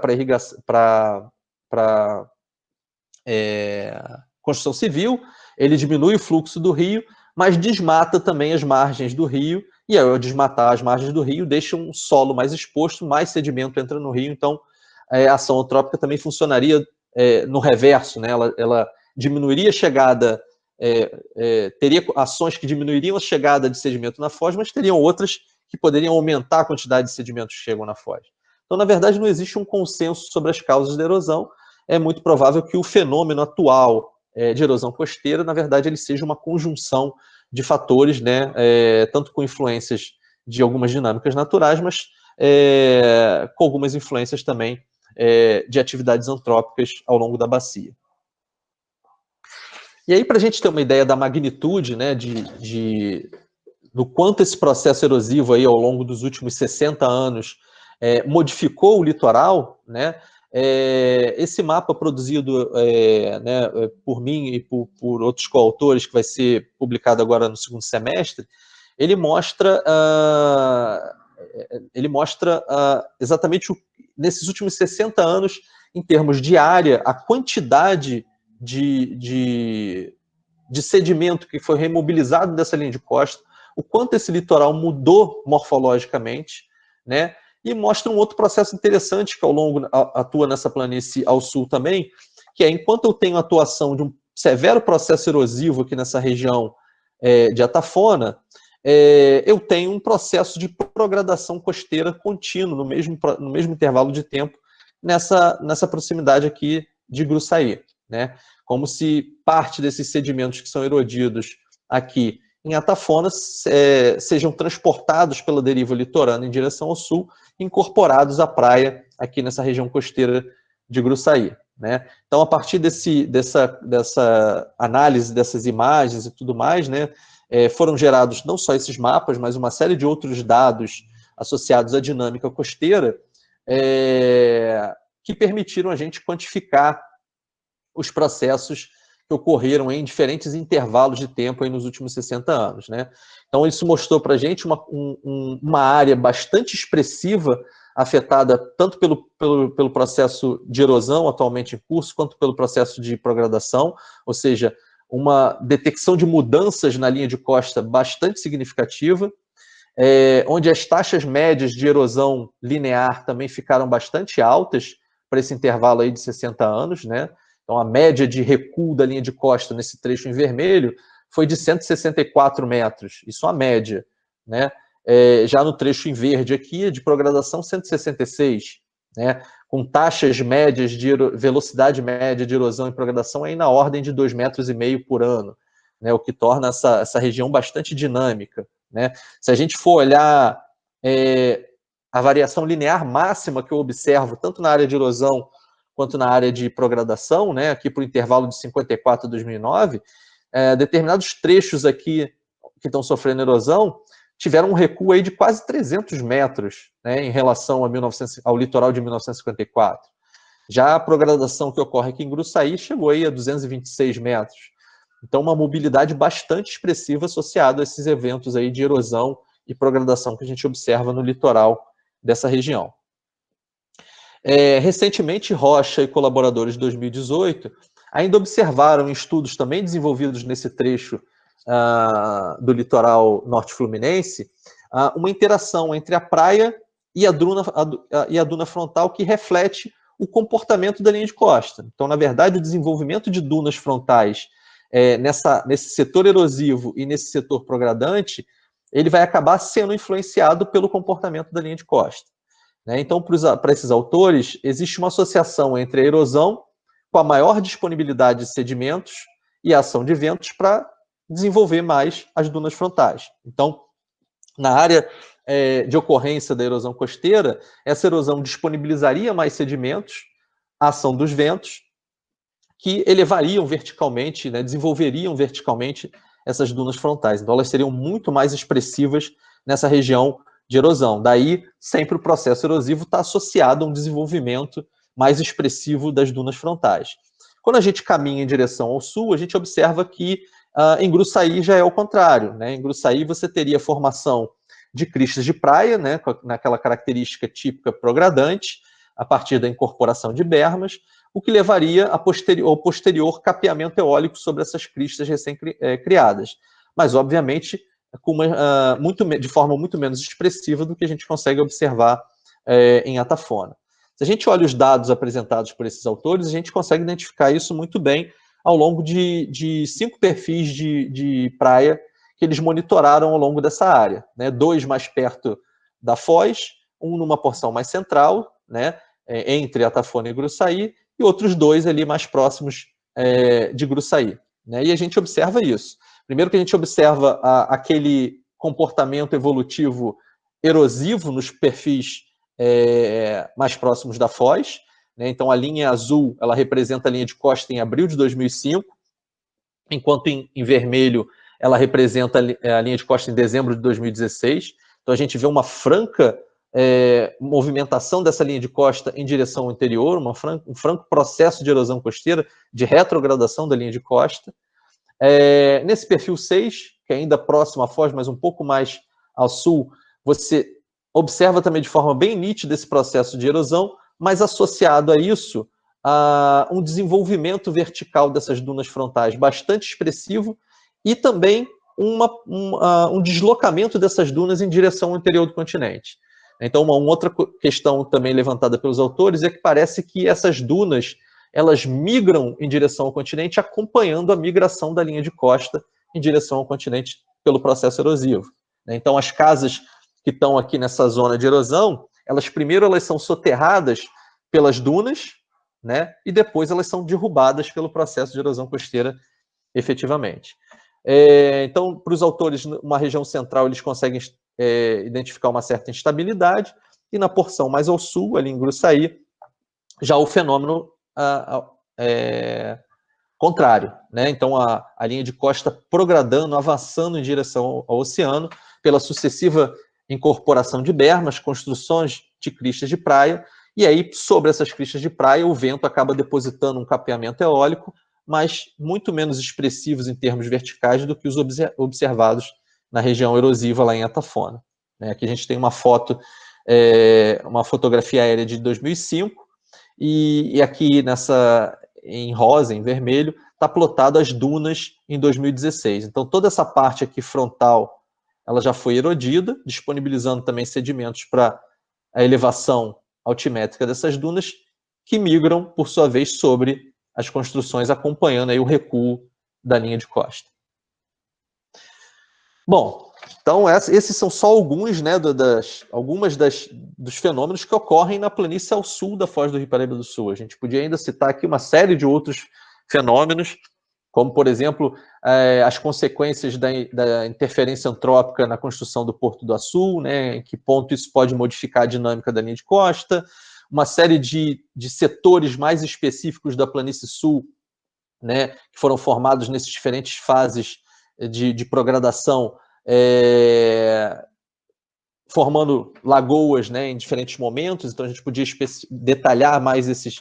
construção civil, ele diminui o fluxo do rio, mas desmata também as margens do rio, e ao desmatar as margens do rio, deixa um solo mais exposto, mais sedimento entra no rio, então a ação antrópica também funcionaria no reverso, né? Ela diminuiria a chegada, teria ações que diminuiriam a chegada de sedimento na foz, mas teriam outras que poderiam aumentar a quantidade de sedimentos que chegam na foz. Então, na verdade, não existe um consenso sobre as causas da erosão. É muito provável que o fenômeno atual de erosão costeira, na verdade, ele seja uma conjunção de fatores, né, tanto com influências de algumas dinâmicas naturais, mas com algumas influências também de atividades antrópicas ao longo da bacia. E aí, para a gente ter uma ideia da magnitude, né, do quanto esse processo erosivo aí, ao longo dos últimos 60 anos modificou o litoral, né, esse mapa produzido né, por mim e por outros coautores, que vai ser publicado agora no segundo semestre, ele mostra exatamente nesses últimos 60 anos, em termos de área, a quantidade de sedimento que foi remobilizado dessa linha de costa, o quanto esse litoral mudou morfologicamente, né? E mostra um outro processo interessante que ao longo atua nessa planície ao sul também, que é, enquanto eu tenho a atuação de um severo processo erosivo aqui nessa região de Atafona, eu tenho um processo de progradação costeira contínuo, no mesmo intervalo de tempo, nessa proximidade aqui de Gruçaí, né? Como se parte desses sedimentos que são erodidos aqui em Atafona sejam transportados pela deriva litorânea em direção ao sul, incorporados à praia aqui nessa região costeira de Gruçaí, né? Então, a partir dessa análise dessas imagens e tudo mais, né, foram gerados não só esses mapas, mas uma série de outros dados associados à dinâmica costeira que permitiram a gente quantificar os processos que ocorreram em diferentes intervalos de tempo aí nos últimos 60 anos, né? Então, isso mostrou para a gente uma área bastante expressiva, afetada tanto pelo processo de erosão atualmente em curso, quanto pelo processo de progradação, ou seja, uma detecção de mudanças na linha de costa bastante significativa, onde as taxas médias de erosão linear também ficaram bastante altas para esse intervalo aí de 60 anos, né? Então, a média de recuo da linha de costa nesse trecho em vermelho foi de 164 metros, isso a média, né? Já no trecho em verde aqui, de progradação, 166, né? Com taxas médias de velocidade média de erosão em progradação aí na ordem de 2,5 metros por ano, né? O que torna essa região bastante dinâmica, né? Se a gente for olhar a variação linear máxima que eu observo, tanto na área de erosão quanto na área de progradação, né, aqui para o intervalo de 54 a 2009, determinados trechos aqui que estão sofrendo erosão tiveram um recuo aí de quase 300 metros, né, em relação ao litoral de 1954. Já a progradação que ocorre aqui em Gruçaí chegou aí a 226 metros. Então, uma mobilidade bastante expressiva associada a esses eventos aí de erosão e progradação que a gente observa no litoral dessa região. Recentemente, Rocha e colaboradores de 2018 ainda observaram em estudos também desenvolvidos nesse trecho do litoral norte fluminense uma interação entre a praia e a duna frontal que reflete o comportamento da linha de costa. Então, na verdade, o desenvolvimento de dunas frontais nesse setor erosivo e nesse setor progradante, ele vai acabar sendo influenciado pelo comportamento da linha de costa. Então, para esses autores, existe uma associação entre a erosão com a maior disponibilidade de sedimentos e a ação de ventos para desenvolver mais as dunas frontais. Então, na área de ocorrência da erosão costeira, essa erosão disponibilizaria mais sedimentos, a ação dos ventos, que elevariam verticalmente, né, desenvolveriam verticalmente essas dunas frontais. Então, elas seriam muito mais expressivas nessa região de erosão. Daí, sempre o processo erosivo está associado a um desenvolvimento mais expressivo das dunas frontais. Quando a gente caminha em direção ao sul, a gente observa que em Gruçaí já é o contrário, né? Em Gruçaí você teria formação de cristas de praia, né, naquela característica típica progradante, a partir da incorporação de bermas, o que levaria ao posterior capeamento eólico sobre essas cristas recém-criadas. Mas, obviamente, de forma muito menos expressiva do que a gente consegue observar em Atafona. Se a gente olha os dados apresentados por esses autores, a gente consegue identificar isso muito bem ao longo de 5 perfis de praia que eles monitoraram ao longo dessa área, né? 2 mais perto da Foz, um numa porção mais central, né, entre Atafona e Gruçaí, e outros 2 ali mais próximos de Gruçaí, né? E a gente observa isso. Primeiro que a gente observa aquele comportamento evolutivo erosivo nos perfis mais próximos da Foz, né? Então a linha azul, ela representa a linha de costa em abril de 2005, enquanto em vermelho ela representa a linha de costa em dezembro de 2016. Então a gente vê uma franca movimentação dessa linha de costa em direção ao interior, um franco processo de erosão costeira, de retrogradação da linha de costa. Nesse perfil 6, que é ainda próximo à Foz, mas um pouco mais ao sul, você observa também de forma bem nítida esse processo de erosão, mas associado a isso, a um desenvolvimento vertical dessas dunas frontais bastante expressivo e também um deslocamento dessas dunas em direção ao interior do continente. Então, uma outra questão também levantada pelos autores é que parece que essas dunas elas migram em direção ao continente, acompanhando a migração da linha de costa em direção ao continente pelo processo erosivo. Então, as casas que estão aqui nessa zona de erosão, primeiro elas são soterradas pelas dunas, né, e depois elas são derrubadas pelo processo de erosão costeira efetivamente. Então, para os autores, uma região central, eles conseguem identificar uma certa instabilidade, e na porção mais ao sul, ali em Gruçaí, já o fenômeno contrário, né? Então a linha de costa progradando, avançando em direção ao oceano, pela sucessiva incorporação de bermas, construções de cristas de praia, e aí sobre essas cristas de praia o vento acaba depositando um capeamento eólico, mas muito menos expressivos em termos verticais do que os observados na região erosiva lá em Atafona. Aqui a gente tem uma foto, uma fotografia aérea de 2005, e aqui em rosa, em vermelho, está plotado as dunas em 2016. Então toda essa parte aqui frontal, ela já foi erodida, disponibilizando também sedimentos para a elevação altimétrica dessas dunas, que migram, por sua vez, sobre as construções, acompanhando aí o recuo da linha de costa. Bom, então esses são só alguns, né, dos fenômenos que ocorrem na planície ao sul da Foz do Rio Paraíba do Sul. A gente podia ainda citar aqui uma série de outros fenômenos, como, por exemplo, as consequências da interferência antrópica na construção do Porto do Açu, né, em que ponto isso pode modificar a dinâmica da linha de costa, uma série de setores mais específicos da planície sul, né, que foram formados nessas diferentes fases de progradação, formando lagoas, né, em diferentes momentos. Então a gente podia detalhar mais esses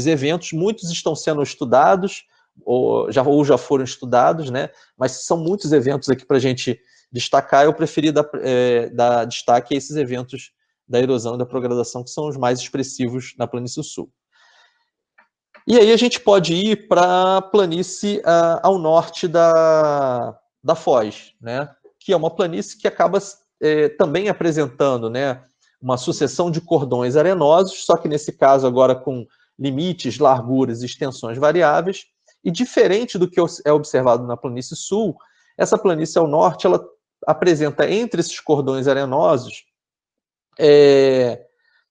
eventos. Muitos estão sendo estudados, ou já foram estudados, né, mas são muitos eventos aqui para a gente destacar. Eu preferi dar destaque a esses eventos da erosão e da progradação, que são os mais expressivos na planície sul. E aí a gente pode ir para a planície ao norte da Foz, né, que é uma planície que acaba também apresentando, né, uma sucessão de cordões arenosos, só que nesse caso agora com limites, larguras e extensões variáveis, e diferente do que é observado na planície sul, essa planície ao norte, ela apresenta entre esses cordões arenosos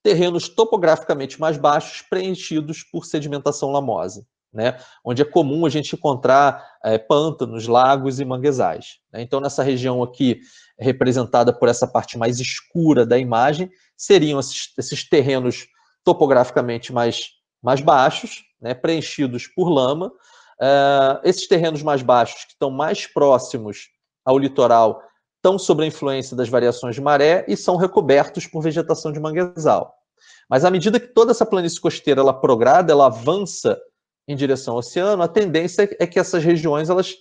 terrenos topograficamente mais baixos preenchidos por sedimentação lamosa, né, onde é comum a gente encontrar pântanos, lagos e manguezais. Né? Então, nessa região aqui, representada por essa parte mais escura da imagem, seriam esses terrenos topograficamente mais baixos, né, preenchidos por lama. Esses terrenos mais baixos, que estão mais próximos ao litoral, estão sob a influência das variações de maré e são recobertos por vegetação de manguezal. Mas à medida que toda essa planície costeira ela prograda, ela avança em direção ao oceano, a tendência é que essas regiões elas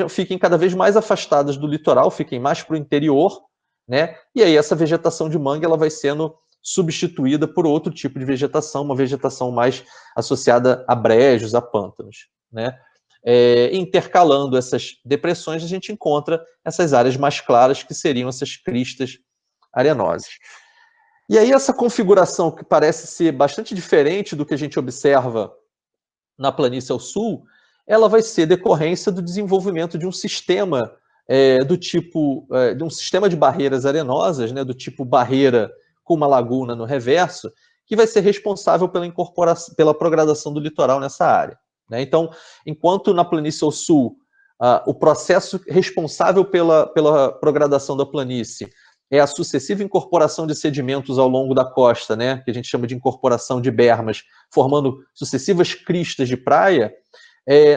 fiquem cada vez mais afastadas do litoral, fiquem mais para o interior, né? E aí essa vegetação de mangue ela vai sendo substituída por outro tipo de vegetação, uma vegetação mais associada a brejos, a pântanos, né? Intercalando essas depressões, a gente encontra essas áreas mais claras, que seriam essas cristas arenosas. E aí essa configuração, que parece ser bastante diferente do que a gente observa na planície ao sul, ela vai ser decorrência do desenvolvimento de um sistema de um sistema de barreiras arenosas, né, do tipo barreira com uma laguna no reverso, que vai ser responsável pela progradação do litoral nessa área, né? Então, enquanto na planície ao sul, o processo responsável pela progradação da planície é a sucessiva incorporação de sedimentos ao longo da costa, né, que a gente chama de incorporação de bermas, formando sucessivas cristas de praia,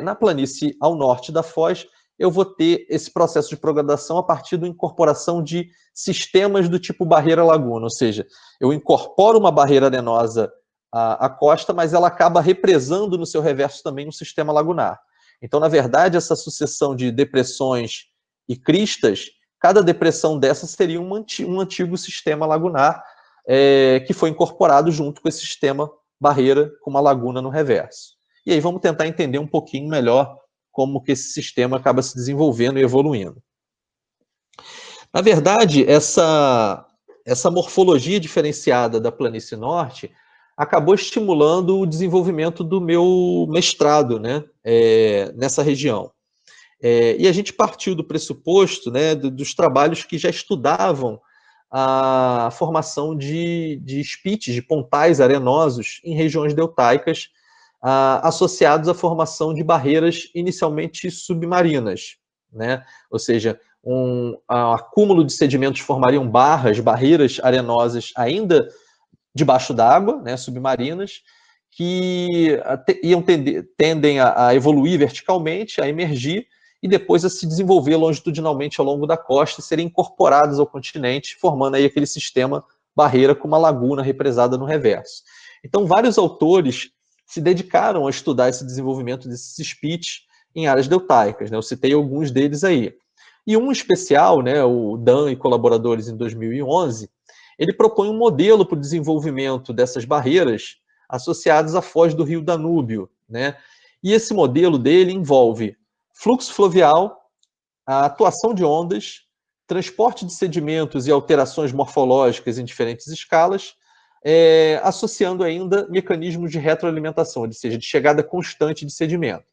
na planície ao norte da foz, eu vou ter esse processo de progradação a partir da incorporação de sistemas do tipo barreira-laguna, ou seja, eu incorporo uma barreira arenosa à costa, mas ela acaba represando no seu reverso também um sistema lagunar. Então, na verdade, essa sucessão de depressões e cristas, cada depressão dessa seria um antigo sistema lagunar que foi incorporado junto com esse sistema barreira com uma laguna no reverso. E aí vamos tentar entender um pouquinho melhor como que esse sistema acaba se desenvolvendo e evoluindo. Na verdade, essa morfologia diferenciada da planície norte acabou estimulando o desenvolvimento do meu mestrado, né, nessa região. E a gente partiu do pressuposto, né, dos trabalhos que já estudavam a formação de spits, de pontais arenosos em regiões deltaicas, associados à formação de barreiras inicialmente submarinas, né? Ou seja, um acúmulo de sedimentos formariam barreiras arenosas ainda debaixo d'água, né, submarinas, que tendem a evoluir verticalmente, a emergir, e depois a se desenvolver longitudinalmente ao longo da costa e serem incorporados ao continente, formando aí aquele sistema barreira com uma laguna represada no reverso. Então, vários autores se dedicaram a estudar esse desenvolvimento desses spits em áreas deltaicas, né? Eu citei alguns deles aí. E um especial, né, o Dan e colaboradores em 2011, ele propõe um modelo para o desenvolvimento dessas barreiras associadas à foz do rio Danúbio, né? E esse modelo dele envolve fluxo fluvial, a atuação de ondas, transporte de sedimentos e alterações morfológicas em diferentes escalas, associando ainda mecanismos de retroalimentação, ou seja, de chegada constante de sedimento.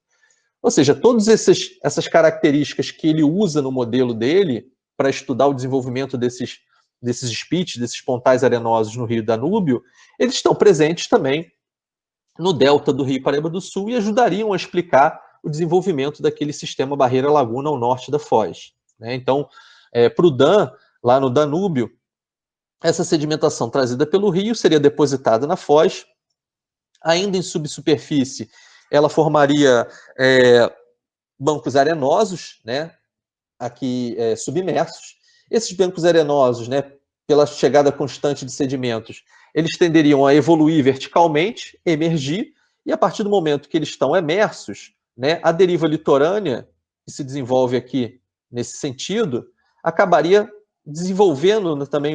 Ou seja, todas essas características que ele usa no modelo dele para estudar o desenvolvimento desses spits, desses pontais arenosos no Rio Danúbio, eles estão presentes também no delta do Rio Paraíba do Sul e ajudariam a explicar o desenvolvimento daquele sistema barreira-laguna ao norte da foz, né? Então, para o Dan, lá no Danúbio, essa sedimentação trazida pelo rio seria depositada na foz, ainda em subsuperfície, ela formaria bancos arenosos, né, aqui submersos. Esses bancos arenosos, né, pela chegada constante de sedimentos, eles tenderiam a evoluir verticalmente, emergir, e a partir do momento que eles estão emersos, né, a deriva litorânea, que se desenvolve aqui nesse sentido, acabaria desenvolvendo também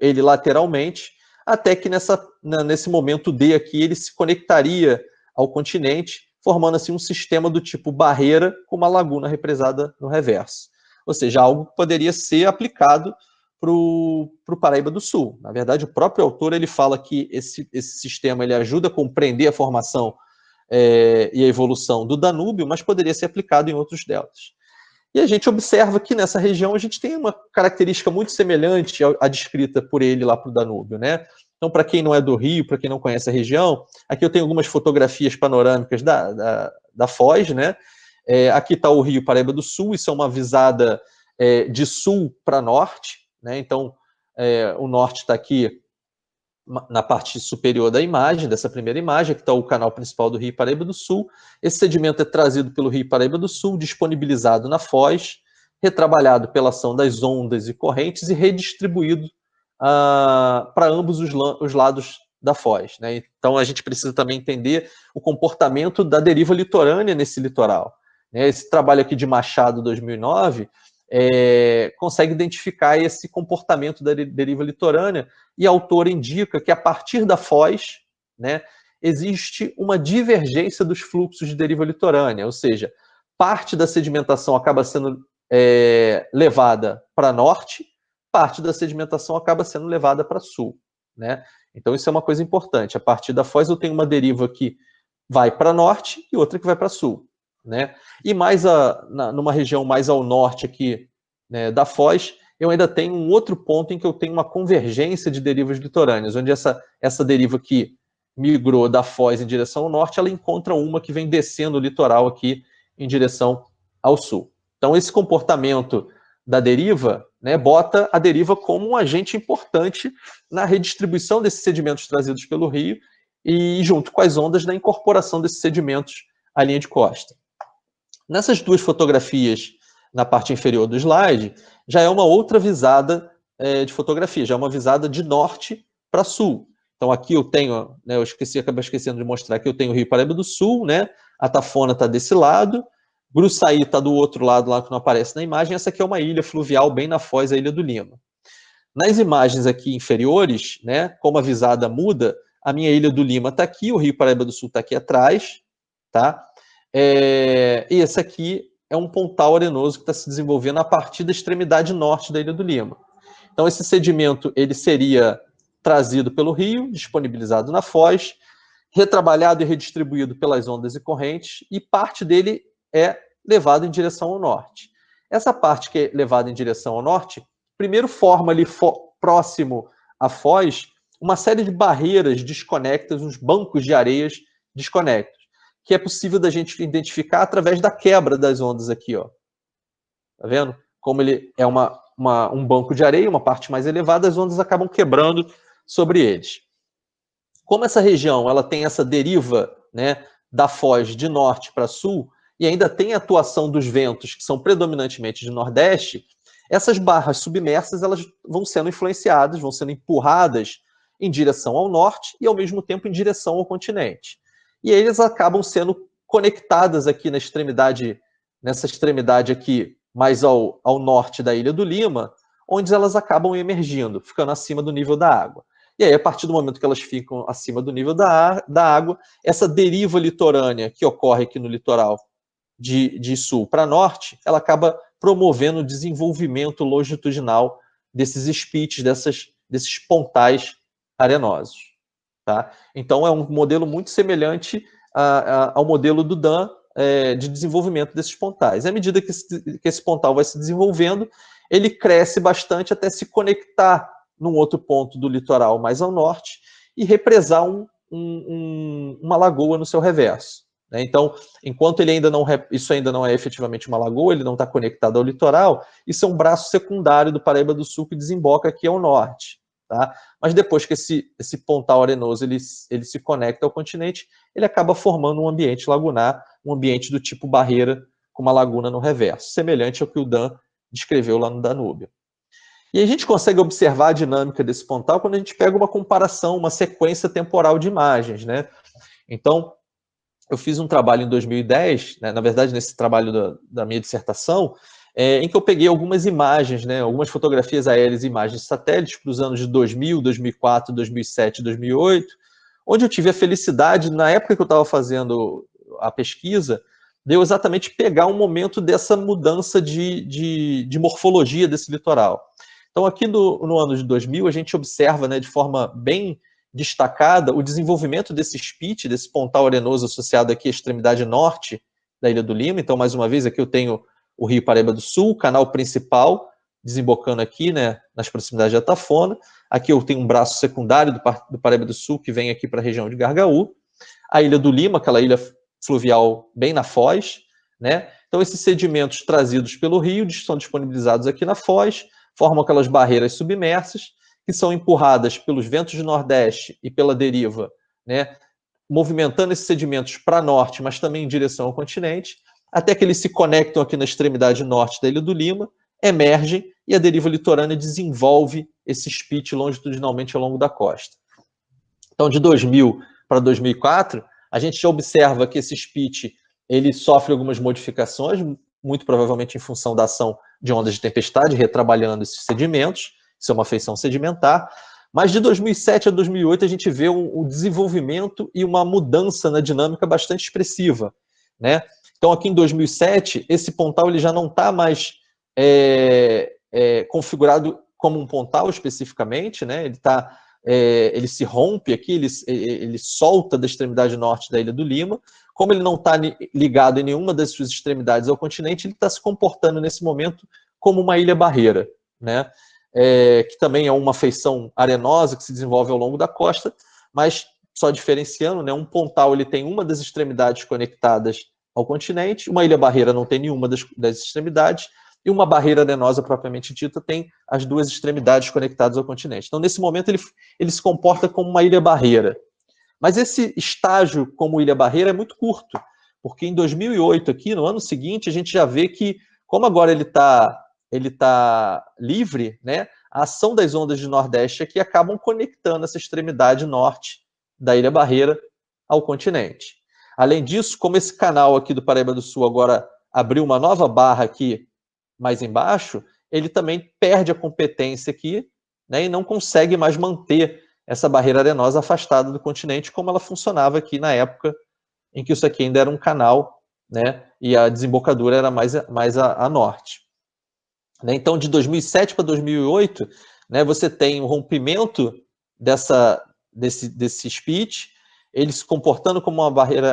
ele lateralmente, até que nesse momento D aqui, ele se conectaria ao continente, formando assim um sistema do tipo barreira com uma laguna represada no reverso. Ou seja, algo que poderia ser aplicado para o Paraíba do Sul. Na verdade, o próprio autor ele fala que esse sistema ele ajuda a compreender a formação e a evolução do Danúbio, mas poderia ser aplicado em outros deltas. E a gente observa que nessa região a gente tem uma característica muito semelhante à descrita por ele lá para o Danúbio, né? Então, para quem não é do Rio, para quem não conhece a região, aqui eu tenho algumas fotografias panorâmicas da foz, né? Aqui está o Rio Paraíba do Sul, isso é uma visada de sul para norte, né? Então, o norte está aqui na parte superior da imagem, dessa primeira imagem, aqui está o canal principal do Rio Paraíba do Sul. Esse sedimento é trazido pelo Rio Paraíba do Sul, disponibilizado na foz, retrabalhado pela ação das ondas e correntes e redistribuído para ambos os lados da foz, né? Então, a gente precisa também entender o comportamento da deriva litorânea nesse litoral, né? Esse trabalho aqui de Machado, 2009, consegue identificar esse comportamento da deriva litorânea, e a autora indica que, a partir da foz, né, existe uma divergência dos fluxos de deriva litorânea, ou seja, parte da sedimentação acaba sendo levada para norte, parte da sedimentação acaba sendo levada para sul, né? Então, isso é uma coisa importante. A partir da foz, eu tenho uma deriva que vai para norte e outra que vai para sul, né? E mais numa região mais ao norte aqui, né, da foz, eu ainda tenho um outro ponto em que eu tenho uma convergência de derivas litorâneas, onde essa deriva que migrou da foz em direção ao norte, ela encontra uma que vem descendo o litoral aqui em direção ao sul. Então, esse comportamento da deriva, né, bota a deriva como um agente importante na redistribuição desses sedimentos trazidos pelo rio e, junto com as ondas, na incorporação desses sedimentos à linha de costa. Nessas duas fotografias, na parte inferior do slide, já é uma outra visada de fotografia, já é uma visada de norte para sul. Então, aqui eu tenho, né, acabei esquecendo de mostrar que eu tenho o Rio Paraíba do Sul, né, a Tafona está desse lado, Gruçaí está do outro lado, lá que não aparece na imagem. Essa aqui é uma ilha fluvial bem na foz, a Ilha do Lima. Nas imagens aqui inferiores, né, como a visada muda, a minha Ilha do Lima está aqui, o Rio Paraíba do Sul está aqui atrás, tá? E esse aqui é um pontal arenoso que está se desenvolvendo a partir da extremidade norte da Ilha do Lima. Então, esse sedimento ele seria trazido pelo rio, disponibilizado na foz, retrabalhado e redistribuído pelas ondas e correntes, e parte dele é levado em direção ao norte. Essa parte que é levada em direção ao norte, primeiro forma ali próximo à foz uma série de barreiras desconectas, uns bancos de areias desconectos, que é possível da gente identificar através da quebra das ondas aqui, ó. Tá vendo? Como ele é um banco de areia, uma parte mais elevada, as ondas acabam quebrando sobre eles. Como essa região ela tem essa deriva, né, da foz de norte para sul, e ainda tem a atuação dos ventos, que são predominantemente de nordeste, essas barras submersas elas vão sendo influenciadas, vão sendo empurradas em direção ao norte e, ao mesmo tempo, em direção ao continente. E eles acabam sendo conectadas aqui nessa extremidade aqui, mais ao norte da Ilha do Lima, onde elas acabam emergindo, ficando acima do nível da água. E aí, a partir do momento que elas ficam acima do nível da água, essa deriva litorânea que ocorre aqui no litoral de sul para norte, ela acaba promovendo o desenvolvimento longitudinal desses spits, desses pontais arenosos. Tá? Então, é um modelo muito semelhante ao modelo do Dan de desenvolvimento desses pontais. À medida que esse pontal vai se desenvolvendo, ele cresce bastante até se conectar num outro ponto do litoral mais ao norte e represar uma lagoa no seu reverso. Né? Então, enquanto isso ainda não é efetivamente uma lagoa, ele não está conectado ao litoral, isso é um braço secundário do Paraíba do Sul que desemboca aqui ao norte. Tá? Mas depois que esse pontal arenoso ele se conecta ao continente, ele acaba formando um ambiente lagunar, um ambiente do tipo barreira com uma laguna no reverso, semelhante ao que o Dan descreveu lá no Danúbio. E a gente consegue observar a dinâmica desse pontal quando a gente pega uma comparação, uma sequência temporal de imagens, né? Então, eu fiz um trabalho em 2010, né, na verdade, nesse trabalho da minha dissertação, em que eu peguei algumas imagens, né, algumas fotografias aéreas e imagens de satélites para os anos de 2000, 2004, 2007 e 2008, onde eu tive a felicidade, na época que eu estava fazendo a pesquisa, de eu exatamente pegar um momento dessa mudança de morfologia desse litoral. Então, aqui no ano de 2000, a gente observa, né, de forma bem destacada o desenvolvimento desse spit, desse pontal arenoso associado aqui à extremidade norte da Ilha do Lima. Então, mais uma vez, aqui eu tenho o Rio Paraíba do Sul, o canal principal, desembocando aqui, né, nas proximidades da Tafona. Aqui eu tenho um braço secundário do Paraíba do Sul, que vem aqui para a região de Gargaú. A Ilha do Lima, aquela ilha fluvial bem na foz, né? Então, esses sedimentos trazidos pelo rio são disponibilizados aqui na foz, formam aquelas barreiras submersas, que são empurradas pelos ventos de nordeste e pela deriva, né, movimentando esses sedimentos para norte, mas também em direção ao continente. até que eles se conectam aqui na extremidade norte da Ilha do Lima, emergem e a deriva litorânea desenvolve esse spit longitudinalmente ao longo da costa. Então, de 2000 para 2004, a gente já observa que esse spit ele sofre algumas modificações, muito provavelmente em função da ação de ondas de tempestade, retrabalhando esses sedimentos, isso é uma feição sedimentar, mas de 2007 a 2008 a gente vê um desenvolvimento e uma mudança na dinâmica bastante expressiva, né? Então, aqui em 2007, esse pontal ele já não está mais configurado como um pontal especificamente, né? Ele se rompe aqui, ele solta da extremidade norte da Ilha do Lima. Como ele não está ligado em nenhuma das suas extremidades ao continente, ele está se comportando nesse momento como uma ilha-barreira, né? Que também é uma feição arenosa que se desenvolve ao longo da costa, mas só diferenciando, né? Um pontal ele tem uma das extremidades conectadas ao continente, uma ilha-barreira não tem nenhuma das extremidades, e uma barreira arenosa propriamente dita tem as duas extremidades conectadas ao continente. Então, nesse momento, ele se comporta como uma ilha-barreira. Mas esse estágio como ilha-barreira é muito curto, porque em 2008, aqui, no ano seguinte, a gente já vê que, como agora ele tá livre, né, a ação das ondas de Nordeste aqui acabam conectando essa extremidade norte da ilha-barreira ao continente. Além disso, como esse canal aqui do Paraíba do Sul agora abriu uma nova barra aqui mais embaixo, ele também perde a competência aqui, né, e não consegue mais manter essa barreira arenosa afastada do continente como ela funcionava aqui na época em que isso aqui ainda era um canal, né, e a desembocadura era mais a norte. Né, então, de 2007 para 2008, né, você tem o rompimento desse spit, ele se comportando como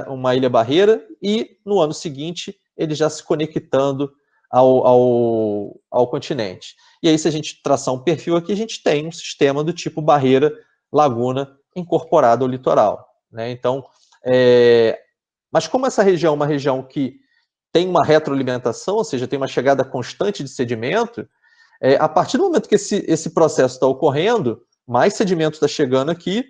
uma ilha-barreira, e no ano seguinte ele já se conectando ao continente. E aí, se a gente traçar um perfil aqui, a gente tem um sistema do tipo barreira-laguna incorporado ao litoral, né? Então, mas como essa região é uma região que tem uma retroalimentação, ou seja, tem uma chegada constante de sedimento, a partir do momento que esse processo está ocorrendo, mais sedimento está chegando aqui,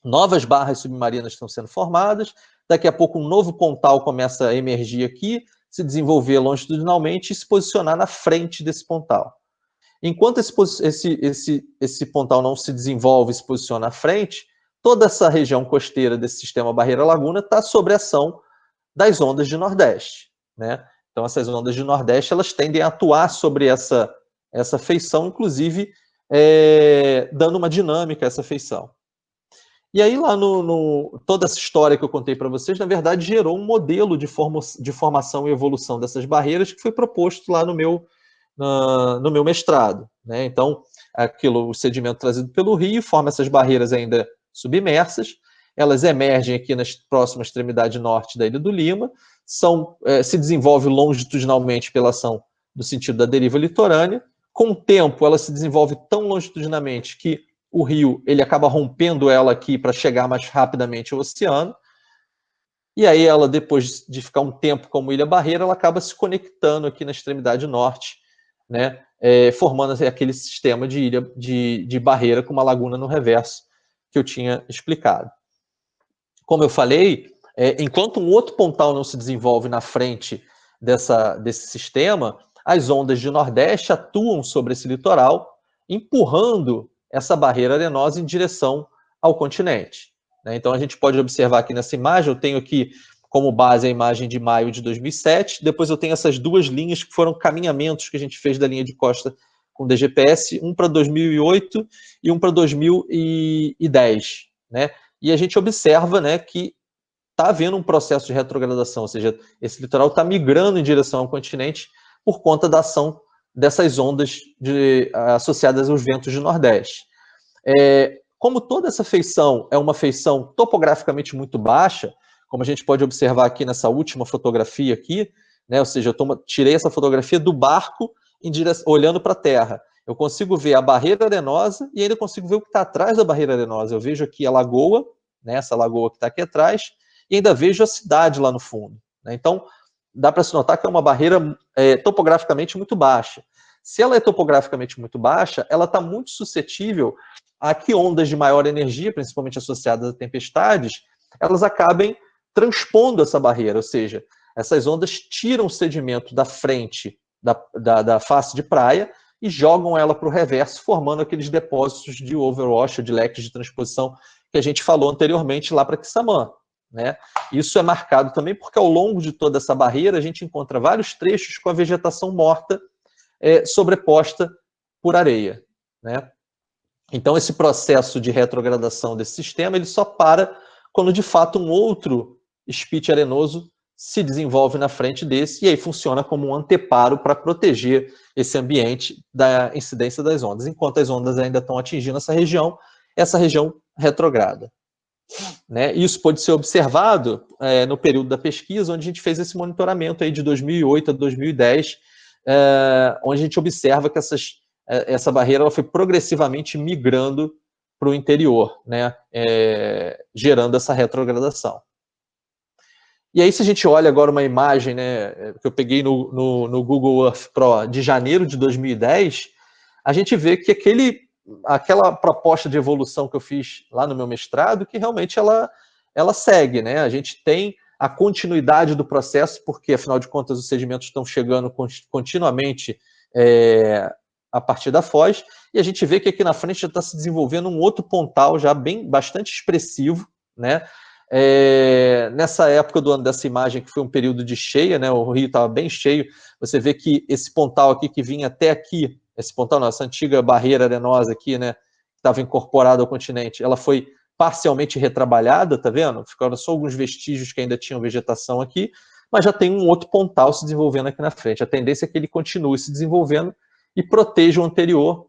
novas barras submarinas estão sendo formadas, daqui a pouco um novo pontal começa a emergir aqui, se desenvolver longitudinalmente e se posicionar na frente desse pontal. Enquanto esse pontal não se desenvolve e se posiciona à frente, toda essa região costeira desse sistema barreira-laguna está sob a ação das ondas de Nordeste, né? Então, essas ondas de Nordeste, elas tendem a atuar sobre essa feição, inclusive dando uma dinâmica a essa feição. E aí, lá toda essa história que eu contei para vocês, na verdade, gerou um modelo de formação e evolução dessas barreiras que foi proposto lá no meu mestrado, né? Então, o sedimento trazido pelo rio forma essas barreiras ainda submersas, elas emergem aqui na próxima extremidade norte da Ilha do Lima, se desenvolve longitudinalmente pela ação do sentido da deriva litorânea. Com o tempo, ela se desenvolve tão longitudinalmente que o rio ele acaba rompendo ela aqui para chegar mais rapidamente ao oceano. E aí ela, depois de ficar um tempo como ilha-barreira, ela acaba se conectando aqui na extremidade norte, né, formando aquele sistema de ilha de barreira com uma laguna no reverso que eu tinha explicado. Como eu falei, enquanto um outro pontal não se desenvolve na frente desse sistema, as ondas de Nordeste atuam sobre esse litoral, empurrando essa barreira arenosa em direção ao continente. Então, a gente pode observar aqui nessa imagem, eu tenho aqui como base a imagem de maio de 2007, depois eu tenho essas duas linhas que foram caminhamentos que a gente fez da linha de costa com DGPS, um para 2008 e um para 2010, né? E a gente observa, né, que está havendo um processo de retrogradação, ou seja, esse litoral está migrando em direção ao continente por conta da ação dessas ondas associadas aos ventos de Nordeste. Como toda essa feição é uma feição topograficamente muito baixa, como a gente pode observar aqui nessa última fotografia aqui, né, ou seja, eu tirei essa fotografia do barco olhando para a terra. Eu consigo ver a barreira arenosa e ainda consigo ver o que está atrás da barreira arenosa. Eu vejo aqui a lagoa, né, essa lagoa que está aqui atrás, e ainda vejo a cidade lá no fundo, né? Então, dá para se notar que é uma barreira topograficamente muito baixa. Se ela é topograficamente muito baixa, ela está muito suscetível a que ondas de maior energia, principalmente associadas a tempestades, elas acabem transpondo essa barreira, ou seja, Essas ondas tiram o sedimento da frente da face de praia e jogam ela para o reverso, formando aqueles depósitos de overwash, de leques de transposição, que a gente falou anteriormente lá para Quissamã, né? Isso é marcado também porque ao longo de toda essa barreira a gente encontra vários trechos com a vegetação morta sobreposta por areia, né? Então esse processo de retrogradação desse sistema ele só para quando de fato um outro spit arenoso se desenvolve na frente desse e aí funciona como um anteparo para proteger esse ambiente da incidência das ondas. Enquanto as ondas ainda estão atingindo essa região retrograda. Né? Isso pode ser observado no período da pesquisa, onde a gente fez esse monitoramento aí de 2008 a 2010, onde a gente observa que essa barreira ela foi progressivamente migrando para o interior, né? Gerando essa retrogradação. E aí, se a gente olha agora uma imagem, né, que eu peguei no Google Earth Pro de janeiro de 2010, a gente vê que aquela proposta de evolução que eu fiz lá no meu mestrado, que realmente ela segue, né? A gente tem a continuidade do processo, porque, afinal de contas, os sedimentos estão chegando continuamente a partir da foz, e a gente vê que aqui na frente já está se desenvolvendo um outro pontal já bastante expressivo, né? Nessa época do ano dessa imagem, que foi um período de cheia, né? O rio estava bem cheio, você vê que esse pontal aqui que vinha até aqui, esse pontal, essa antiga barreira arenosa aqui, né, que estava incorporada ao continente, ela foi parcialmente retrabalhada, tá vendo? Ficaram só alguns vestígios que ainda tinham vegetação aqui, mas já tem um outro pontal se desenvolvendo aqui na frente. A tendência é que ele continue se desenvolvendo e proteja o anterior,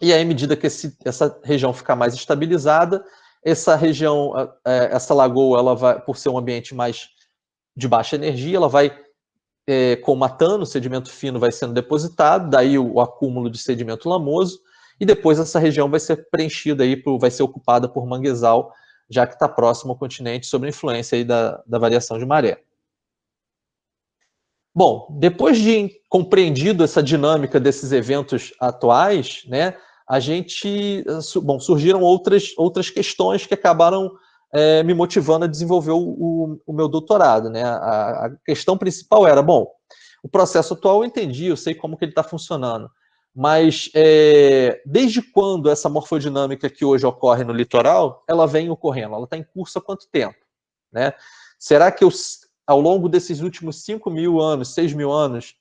e aí, à medida que essa região ficar mais estabilizada, essa região, essa lagoa, ela vai, por ser um ambiente mais de baixa energia, ela vai comatando, o sedimento fino vai sendo depositado, daí o acúmulo de sedimento lamoso, e depois essa região vai ser preenchida, vai ser ocupada por manguezal, já que está próximo ao continente, sob a influência aí da variação de maré. Bom, depois de compreendido essa dinâmica desses eventos atuais, né, surgiram outras questões que acabaram me motivando a desenvolver o meu doutorado, né? A questão principal era, bom, o processo atual eu entendi, eu sei como que ele está funcionando, mas desde quando essa morfodinâmica que hoje ocorre no litoral, ela vem ocorrendo? Ela está em curso há quanto tempo? Né? Será que ao longo desses últimos 5.000 anos, 6.000 anos,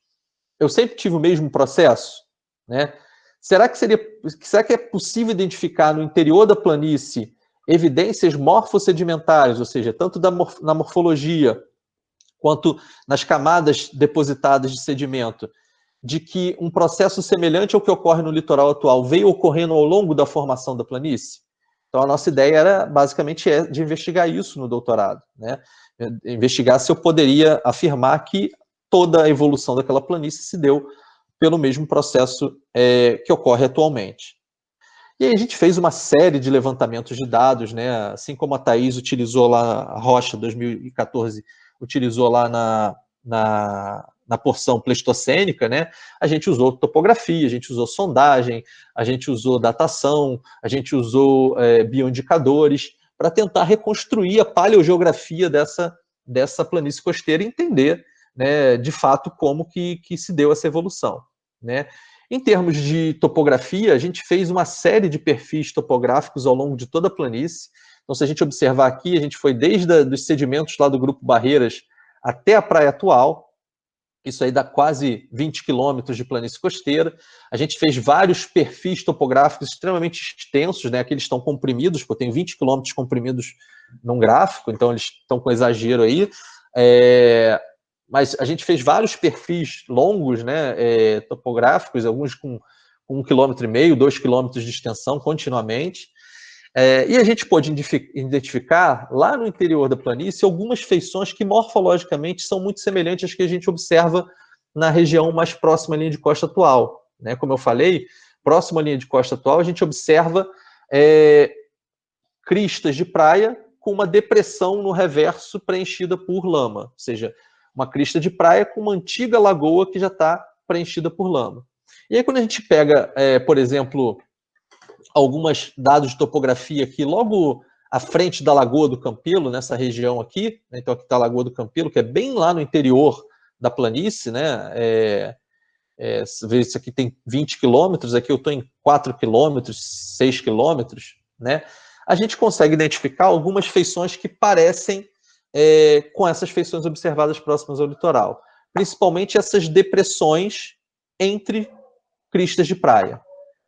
eu sempre tive o mesmo processo? Né? Será que é possível identificar no interior da planície evidências morfossedimentares, ou seja, tanto na morfologia quanto nas camadas depositadas de sedimento, de que um processo semelhante ao que ocorre no litoral atual veio ocorrendo ao longo da formação da planície? Então, a nossa ideia era, basicamente, de investigar isso no doutorado, né? Investigar se eu poderia afirmar que toda a evolução daquela planície se deu pelo mesmo processo que ocorre atualmente. E aí a gente fez uma série de levantamentos de dados, né? Assim como a Thaís utilizou lá, a Rocha 2014 utilizou lá na porção pleistocênica, né? A gente usou topografia, a gente usou sondagem, a gente usou datação, a gente usou bioindicadores para tentar reconstruir a paleogeografia dessa planície costeira e entender, né, de fato como que se deu essa evolução, né? Em termos de topografia, a gente fez uma série de perfis topográficos ao longo de toda a planície. Então, se a gente observar aqui, a gente foi desde os sedimentos lá do Grupo Barreiras até a praia atual. Isso aí dá quase 20 quilômetros de planície costeira. A gente fez vários perfis topográficos extremamente extensos, né? Aqui eles estão comprimidos, porque tem 20 quilômetros comprimidos num gráfico, então eles estão com exagero aí. Mas a gente fez vários perfis longos, né, topográficos, alguns com 1,5 km, 2 km de extensão continuamente. E a gente pôde identificar, lá no interior da planície, algumas feições que morfologicamente são muito semelhantes às que a gente observa na região mais próxima à linha de costa atual, né? Como eu falei, próxima à linha de costa atual, a gente observa cristas de praia com uma depressão no reverso preenchida por lama, ou seja, uma crista de praia com uma antiga lagoa que já está preenchida por lama. E aí, quando a gente pega, por exemplo, alguns dados de topografia aqui, logo à frente da Lagoa do Campelo, nessa região aqui, né? Então aqui está a Lagoa do Campelo, que é bem lá no interior da planície, né? Você vê, isso aqui tem 20 quilômetros, aqui eu estou em 4 quilômetros, 6 quilômetros, né? A gente consegue identificar algumas feições que parecem com essas feições observadas próximas ao litoral, principalmente essas depressões entre cristas de praia.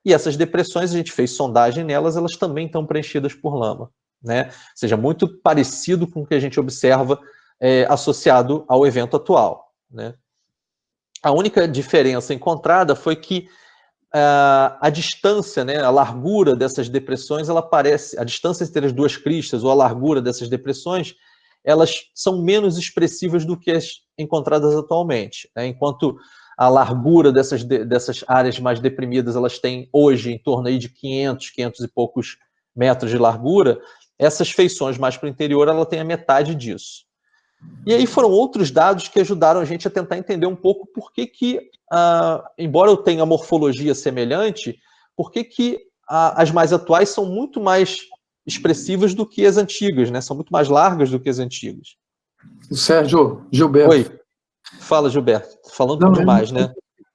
E essas depressões, a gente fez sondagem nelas, elas também estão preenchidas por lama, né? Ou seja, muito parecido com o que a gente observa associado ao evento atual, né? A única diferença encontrada foi que a distância, né, a largura dessas depressões, ela parece, a distância entre as duas cristas ou a largura dessas depressões, elas são menos expressivas do que as encontradas atualmente, né? Enquanto a largura dessas áreas mais deprimidas, elas têm hoje em torno aí de 500 e poucos metros de largura, essas feições mais para o interior, ela tem a metade disso. E aí foram outros dados que ajudaram a gente a tentar entender um pouco por que embora eu tenha morfologia semelhante, por que as mais atuais são muito mais expressivas do que as antigas, né? São muito mais largas do que as antigas. Sérgio, Gilberto. Oi, fala, Gilberto. Falando demais, né?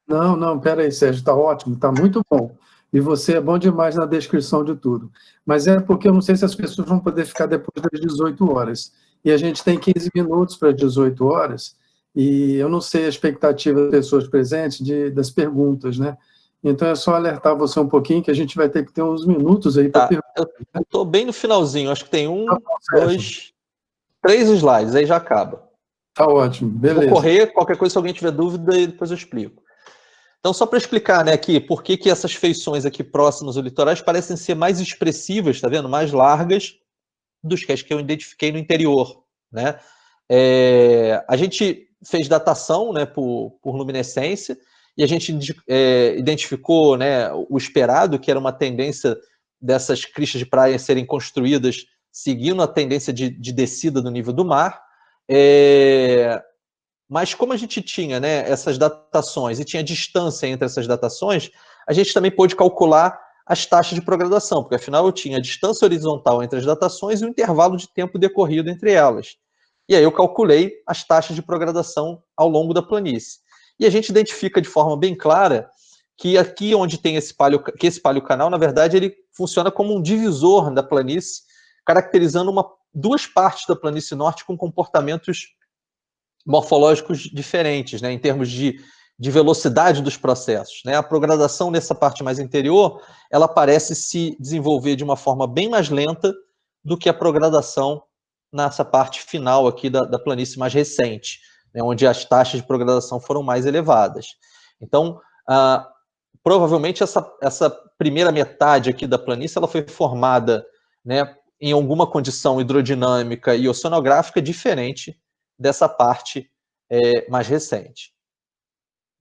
Não, pera aí, Sérgio, está ótimo, está muito bom. E você é bom demais na descrição de tudo. Mas é porque eu não sei se as pessoas vão poder ficar depois das 18 horas. E a gente tem 15 minutos para 18 horas, e eu não sei a expectativa das pessoas presentes das perguntas, né? Então é só alertar você um pouquinho, que a gente vai ter que ter uns minutos aí para perguntar. Eu estou bem no finalzinho, acho que tem 2, 3 slides, aí já acaba. Tá ótimo, beleza. Vou correr, qualquer coisa, se alguém tiver dúvida, depois eu explico. Então, só para explicar, né, aqui, por que essas feições aqui próximas ao litorais parecem ser mais expressivas, tá vendo? Mais largas dos que as que eu identifiquei no interior, né? A gente fez datação, né, por luminescência, e a gente identificou, né, o esperado, que era uma tendência dessas cristas de praia serem construídas seguindo a tendência de descida do nível do mar. Mas como a gente tinha, né, essas datações e tinha distância entre essas datações, a gente também pôde calcular as taxas de progradação, porque afinal eu tinha a distância horizontal entre as datações e o intervalo de tempo decorrido entre elas. E aí eu calculei as taxas de progradação ao longo da planície. E a gente identifica de forma bem clara que aqui onde tem esse palio-canal, na verdade, ele funciona como um divisor da planície, caracterizando duas partes da planície norte com comportamentos morfológicos diferentes, né, em termos de velocidade dos processos, né? A progradação nessa parte mais interior, ela parece se desenvolver de uma forma bem mais lenta do que a progradação nessa parte final aqui da planície mais recente, né, onde as taxas de progradação foram mais elevadas. Então, provavelmente essa primeira metade aqui da planície, ela foi formada, né, em alguma condição hidrodinâmica e oceanográfica diferente dessa parte mais recente.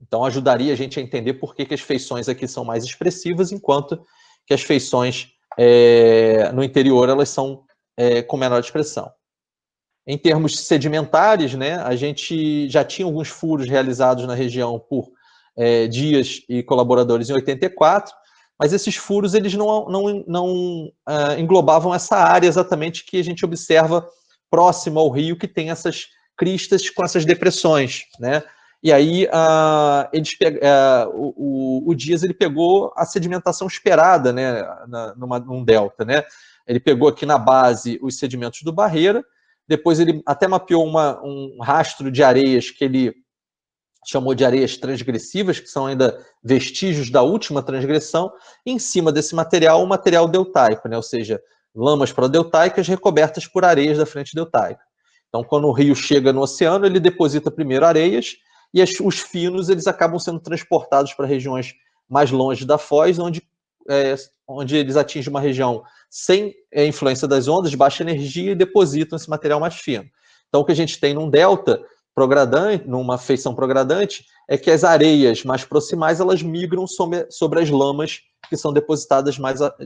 Então, ajudaria a gente a entender por que as feições aqui são mais expressivas, enquanto que as feições no interior elas são com menor expressão. Em termos sedimentares, né, a gente já tinha alguns furos realizados na região por Dias e colaboradores em 84, mas esses furos eles não englobavam essa área exatamente que a gente observa próximo ao rio, que tem essas cristas com essas depressões, né? E aí o Dias ele pegou a sedimentação esperada, né, num delta, né? Ele pegou aqui na base os sedimentos do Barreira, depois ele até mapeou um rastro de areias que ele chamou de areias transgressivas, que são ainda vestígios da última transgressão, e em cima desse material, o material deltaico, né? Ou seja, lamas prodeltaicas recobertas por areias da frente deltaica. Então, quando o rio chega no oceano, ele deposita primeiro areias, e os finos eles acabam sendo transportados para regiões mais longe da foz, onde eles atingem uma região sem influência das ondas, de baixa energia, e depositam esse material mais fino. Então, o que a gente tem num delta progradante, numa feição progradante, é que as areias mais proximais elas migram sobre as lamas que são depositadas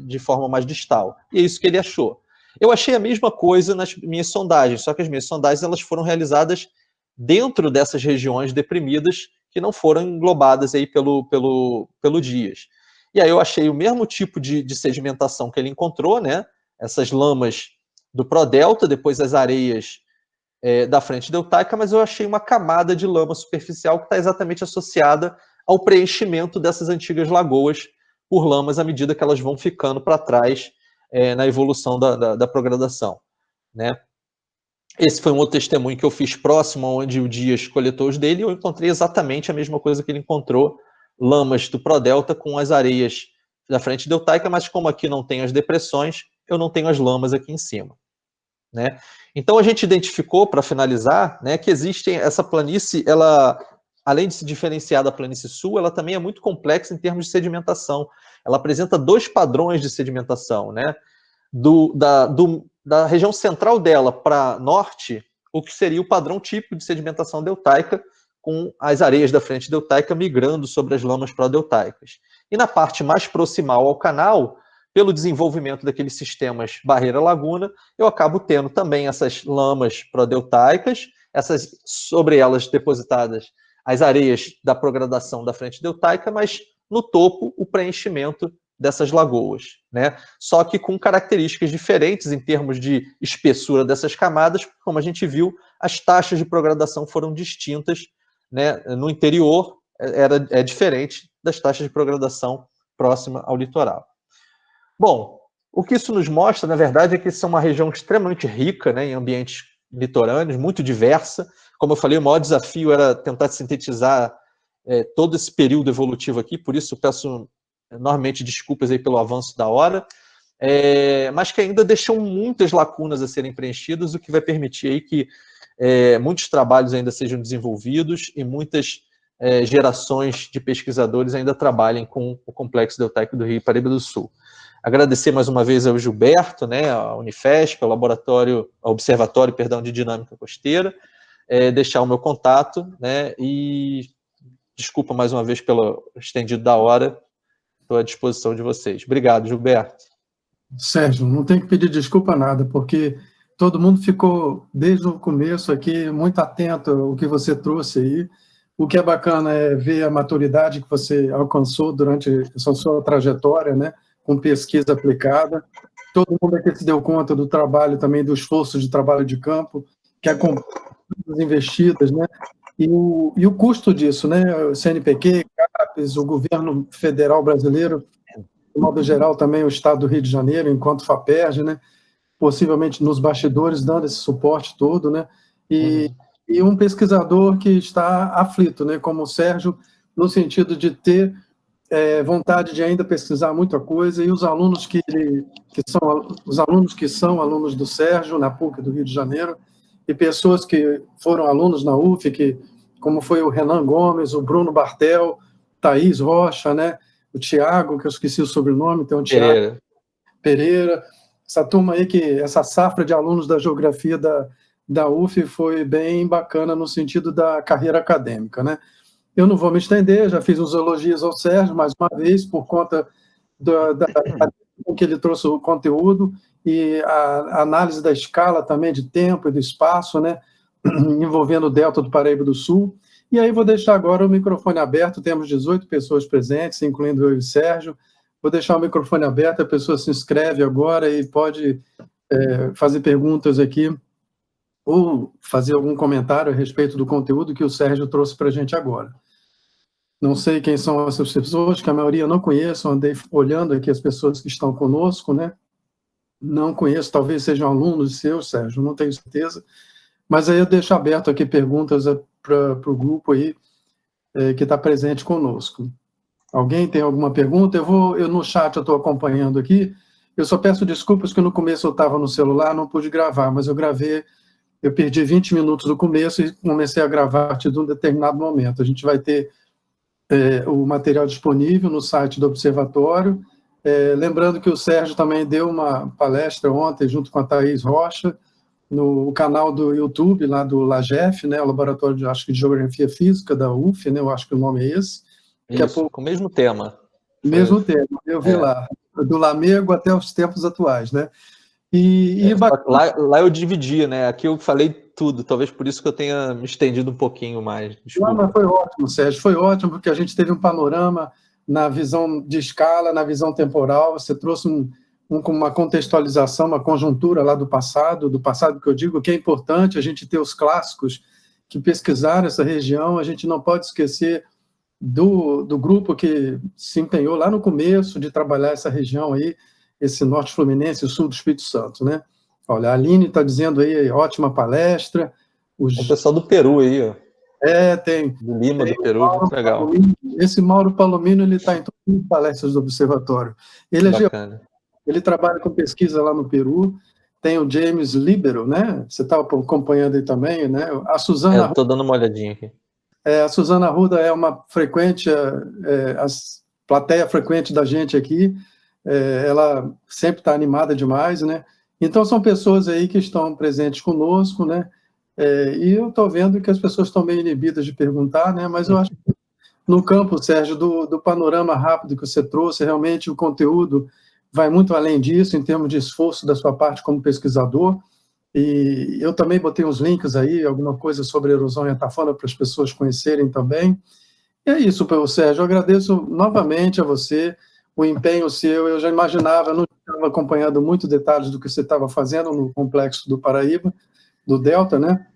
de forma mais distal. E é isso que ele achou. Eu achei a mesma coisa nas minhas sondagens, só que as minhas sondagens elas foram realizadas dentro dessas regiões deprimidas que não foram englobadas aí pelo Dias. E aí eu achei o mesmo tipo de sedimentação que ele encontrou, né? Essas lamas do prodelta, depois as areias da frente deltaica, mas eu achei uma camada de lama superficial que está exatamente associada ao preenchimento dessas antigas lagoas por lamas à medida que elas vão ficando para trás na evolução da progradação, né? Esse foi um outro testemunho que eu fiz próximo onde o Dias coletou os dele, e eu encontrei exatamente a mesma coisa que ele encontrou, lamas do prodelta com as areias da frente deltaica, mas como aqui não tem as depressões, eu não tenho as lamas aqui em cima, né? Então a gente identificou, para finalizar, né, que existe essa planície, ela, além de se diferenciar da planície sul, ela também é muito complexa em termos de sedimentação. Ela apresenta 2 padrões de sedimentação, né? Da região central dela para norte, o que seria o padrão típico de sedimentação deltaica, com as areias da frente deltaica migrando sobre as lamas prodeltaicas. E na parte mais proximal ao canal, pelo desenvolvimento daqueles sistemas barreira-laguna, eu acabo tendo também essas lamas prodeltaicas, sobre elas depositadas as areias da progradação da frente deltaica, mas no topo o preenchimento dessas lagoas, né? Só que com características diferentes em termos de espessura dessas camadas, como a gente viu, as taxas de progradação foram distintas, né? No interior é diferente das taxas de progradação próxima ao litoral. Bom, o que isso nos mostra, na verdade, é que isso é uma região extremamente rica, né, em ambientes litorâneos, muito diversa. Como eu falei, o maior desafio era tentar sintetizar todo esse período evolutivo aqui, por isso eu peço enormemente desculpas aí pelo avanço da hora, mas que ainda deixam muitas lacunas a serem preenchidas, o que vai permitir aí que muitos trabalhos ainda sejam desenvolvidos e muitas gerações de pesquisadores ainda trabalhem com o Complexo Deltaico do Rio Paraíba do Sul. Agradecer mais uma vez ao Gilberto, né, a Unifesp, ao Observatório de Dinâmica Costeira, deixar o meu contato, né, e desculpa mais uma vez pelo estendido da hora, estou à disposição de vocês. Obrigado, Gilberto. Sérgio, não tem que pedir desculpa nada, porque todo mundo ficou, desde o começo aqui, muito atento ao que você trouxe aí. O que é bacana é ver a maturidade que você alcançou durante essa sua trajetória, né, com pesquisa aplicada. Todo mundo aqui se deu conta do trabalho também, do esforço de trabalho de campo, que acompanha as investidas, né, e o custo disso, né, o CNPq, CAPES, o governo federal brasileiro, de modo geral também o Estado do Rio de Janeiro, enquanto FAPERJ, né, possivelmente nos bastidores dando esse suporte todo, né, e um pesquisador que está aflito, né, como o Sérgio, no sentido de ter vontade de ainda pesquisar muita coisa, e os alunos que são alunos do Sérgio, na PUC do Rio de Janeiro, e pessoas que foram alunos na UF, como foi o Renan Gomes, o Bruno Bartel, Thaís Rocha, né, o Tiago, que eu esqueci o sobrenome, tem o Tiago Pereira, essa turma aí, essa safra de alunos da geografia da UF foi bem bacana no sentido da carreira acadêmica, né? Eu não vou me estender, já fiz uns elogios ao Sérgio, mais uma vez, por conta da que ele trouxe o conteúdo e a análise da escala também de tempo e do espaço, né, envolvendo o Delta do Paraíba do Sul. E aí vou deixar agora o microfone aberto, temos 18 pessoas presentes, incluindo eu e o Sérgio. Vou deixar o microfone aberto, a pessoa se inscreve agora e pode fazer perguntas aqui, ou fazer algum comentário a respeito do conteúdo que o Sérgio trouxe para a gente agora. Não sei quem são essas pessoas, que a maioria eu não conheço, andei olhando aqui as pessoas que estão conosco, né? Não conheço, talvez sejam alunos seus, Sérgio, não tenho certeza. Mas aí eu deixo aberto aqui perguntas para o grupo aí que está presente conosco. Alguém tem alguma pergunta? Eu no chat eu estou acompanhando aqui. Eu só peço desculpas que no começo eu estava no celular, não pude gravar, mas eu gravei, eu perdi 20 minutos do começo e comecei a gravar a partir de um determinado momento. A gente vai ter o material disponível no site do Observatório. Lembrando que o Sérgio também deu uma palestra ontem, junto com a Thaís Rocha, no canal do YouTube, lá do LAGEF, né, o Laboratório de Geografia Física da UF, né, eu acho que o nome é esse. Isso, com o mesmo tema. Mesmo tema, eu vi lá, do Lamego até os tempos atuais, né. Lá eu dividi, né, aqui eu falei tudo, talvez por isso que eu tenha me estendido um pouquinho mais. Desculpa. Não, mas foi ótimo, Sérgio, foi ótimo, porque a gente teve um panorama na visão de escala, na visão temporal, você trouxe uma contextualização, uma conjuntura lá do passado que eu digo que é importante a gente ter os clássicos que pesquisaram essa região. A gente não pode esquecer do grupo que se empenhou lá no começo de trabalhar essa região aí, esse norte fluminense, o sul do Espírito Santo, né? Olha, a Aline está dizendo aí, ótima palestra. O pessoal do Peru aí, ó. Tem. Do Lima, do Peru, muito legal. Esse Mauro Palomino, ele está em todas as palestras do Observatório. Ele bacana. Ele trabalha com pesquisa lá no Peru. Tem o James Libero, né? Você está acompanhando aí também, né? A Suzana... Estou dando uma olhadinha aqui. A Suzana Arruda é uma frequente, a plateia frequente da gente aqui. Ela sempre está animada demais, né? Então, são pessoas aí que estão presentes conosco, né? E eu estou vendo que as pessoas estão meio inibidas de perguntar, né? Mas eu acho que no campo, Sérgio, do panorama rápido que você trouxe, realmente o conteúdo vai muito além disso, em termos de esforço da sua parte como pesquisador. E eu também botei uns links aí, alguma coisa sobre erosão e atafona para as pessoas conhecerem também. E é isso, Sérgio. Eu agradeço novamente a você, o empenho seu. Eu já imaginava, não estava acompanhando muito detalhes do que você estava fazendo no Complexo do Paraíba, do Delta, né?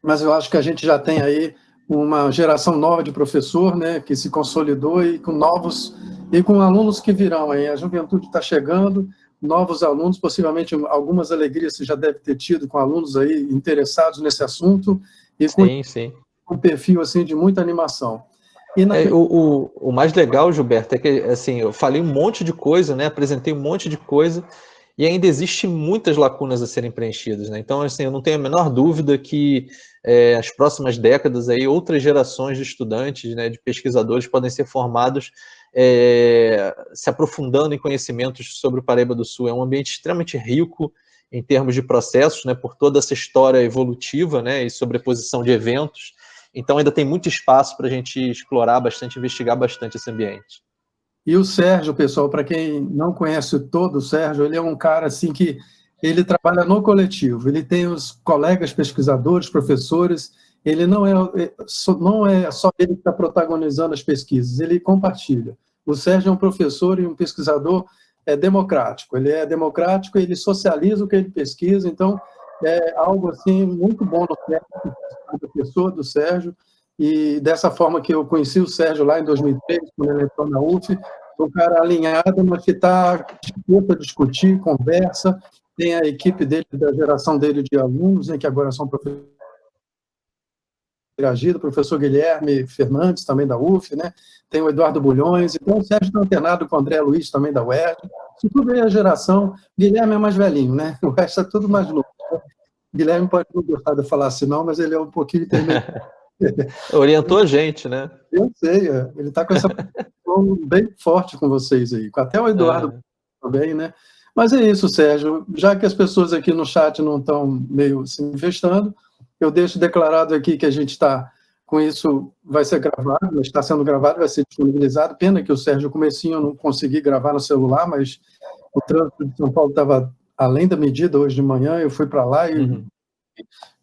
Mas eu acho que a gente já tem aí uma geração nova de professor, né, que se consolidou e com novos e com alunos que virão aí. A juventude está chegando, novos alunos, possivelmente algumas alegrias você já deve ter tido com alunos aí interessados nesse assunto e com um perfil assim de muita animação. E o mais legal, Gilberto, é que assim, eu falei um monte de coisa, né, apresentei um monte de coisa, e ainda existe muitas lacunas a serem preenchidas, né? Então, assim, eu não tenho a menor dúvida que as próximas décadas aí outras gerações de estudantes, né, de pesquisadores podem ser formados se aprofundando em conhecimentos sobre o Paraíba do Sul. É um ambiente extremamente rico em termos de processos, né, por toda essa história evolutiva, né, e sobreposição de eventos. Então, ainda tem muito espaço para a gente explorar bastante, investigar bastante esse ambiente. E o Sérgio, pessoal, para quem não conhece todo o Sérgio, ele é um cara assim que ele trabalha no coletivo, ele tem os colegas pesquisadores, professores, ele não é só ele que está protagonizando as pesquisas, ele compartilha. O Sérgio é um professor e um pesquisador democrático, e ele socializa o que ele pesquisa, então é algo assim muito bom no Sérgio, da pessoa do Sérgio. E dessa forma que eu conheci o Sérgio lá em 2003, quando ele entrou na UF, um cara alinhado, mas que está disposto a discutir, conversa, tem a equipe dele, da geração dele de alunos, né, que agora são professores interagido, o professor Guilherme Fernandes, também da UF, né? Tem o Eduardo Bulhões, então o Sérgio está antenado com o André Luiz, também da UERJ. Isso tudo é a geração. Guilherme é mais velhinho, né? O resto é tudo mais novo. Guilherme pode não gostar de falar assim, não, mas ele é um pouquinho intermediário. Orientou a gente, né? Eu sei, ele está com essa posição bem forte com vocês aí, até o Eduardo também, né? Mas é isso, Sérgio, já que as pessoas aqui no chat não estão meio se manifestando, eu deixo declarado aqui que a gente está com isso, vai ser gravado, está sendo gravado, vai ser disponibilizado. Pena que o Sérgio, comecinho, eu não consegui gravar no celular, mas o trânsito de São Paulo estava além da medida hoje de manhã, eu fui para lá e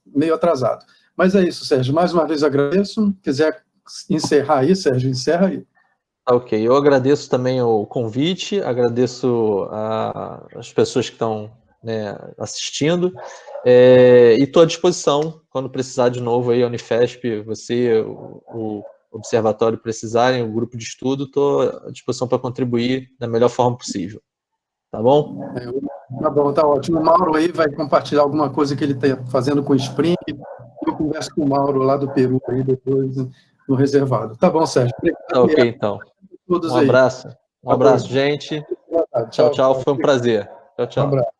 meio atrasado. Mas é isso, Sérgio. Mais uma vez agradeço. Quiser encerrar aí, Sérgio, encerra aí. Ok, eu agradeço também o convite, agradeço as pessoas que estão, né, assistindo, e estou à disposição quando precisar de novo aí, a Unifesp, você, o Observatório precisarem, o grupo de estudo, estou à disposição para contribuir da melhor forma possível. Tá bom? Tá bom, tá ótimo. O Mauro aí vai compartilhar alguma coisa que ele está fazendo com o Spring. Eu converso com o Mauro lá do Peru aí depois no reservado. Tá bom, Sérgio. Tá ok, então. Um abraço. Um abraço, gente. Tchau, tchau. Foi um prazer. Tchau, tchau.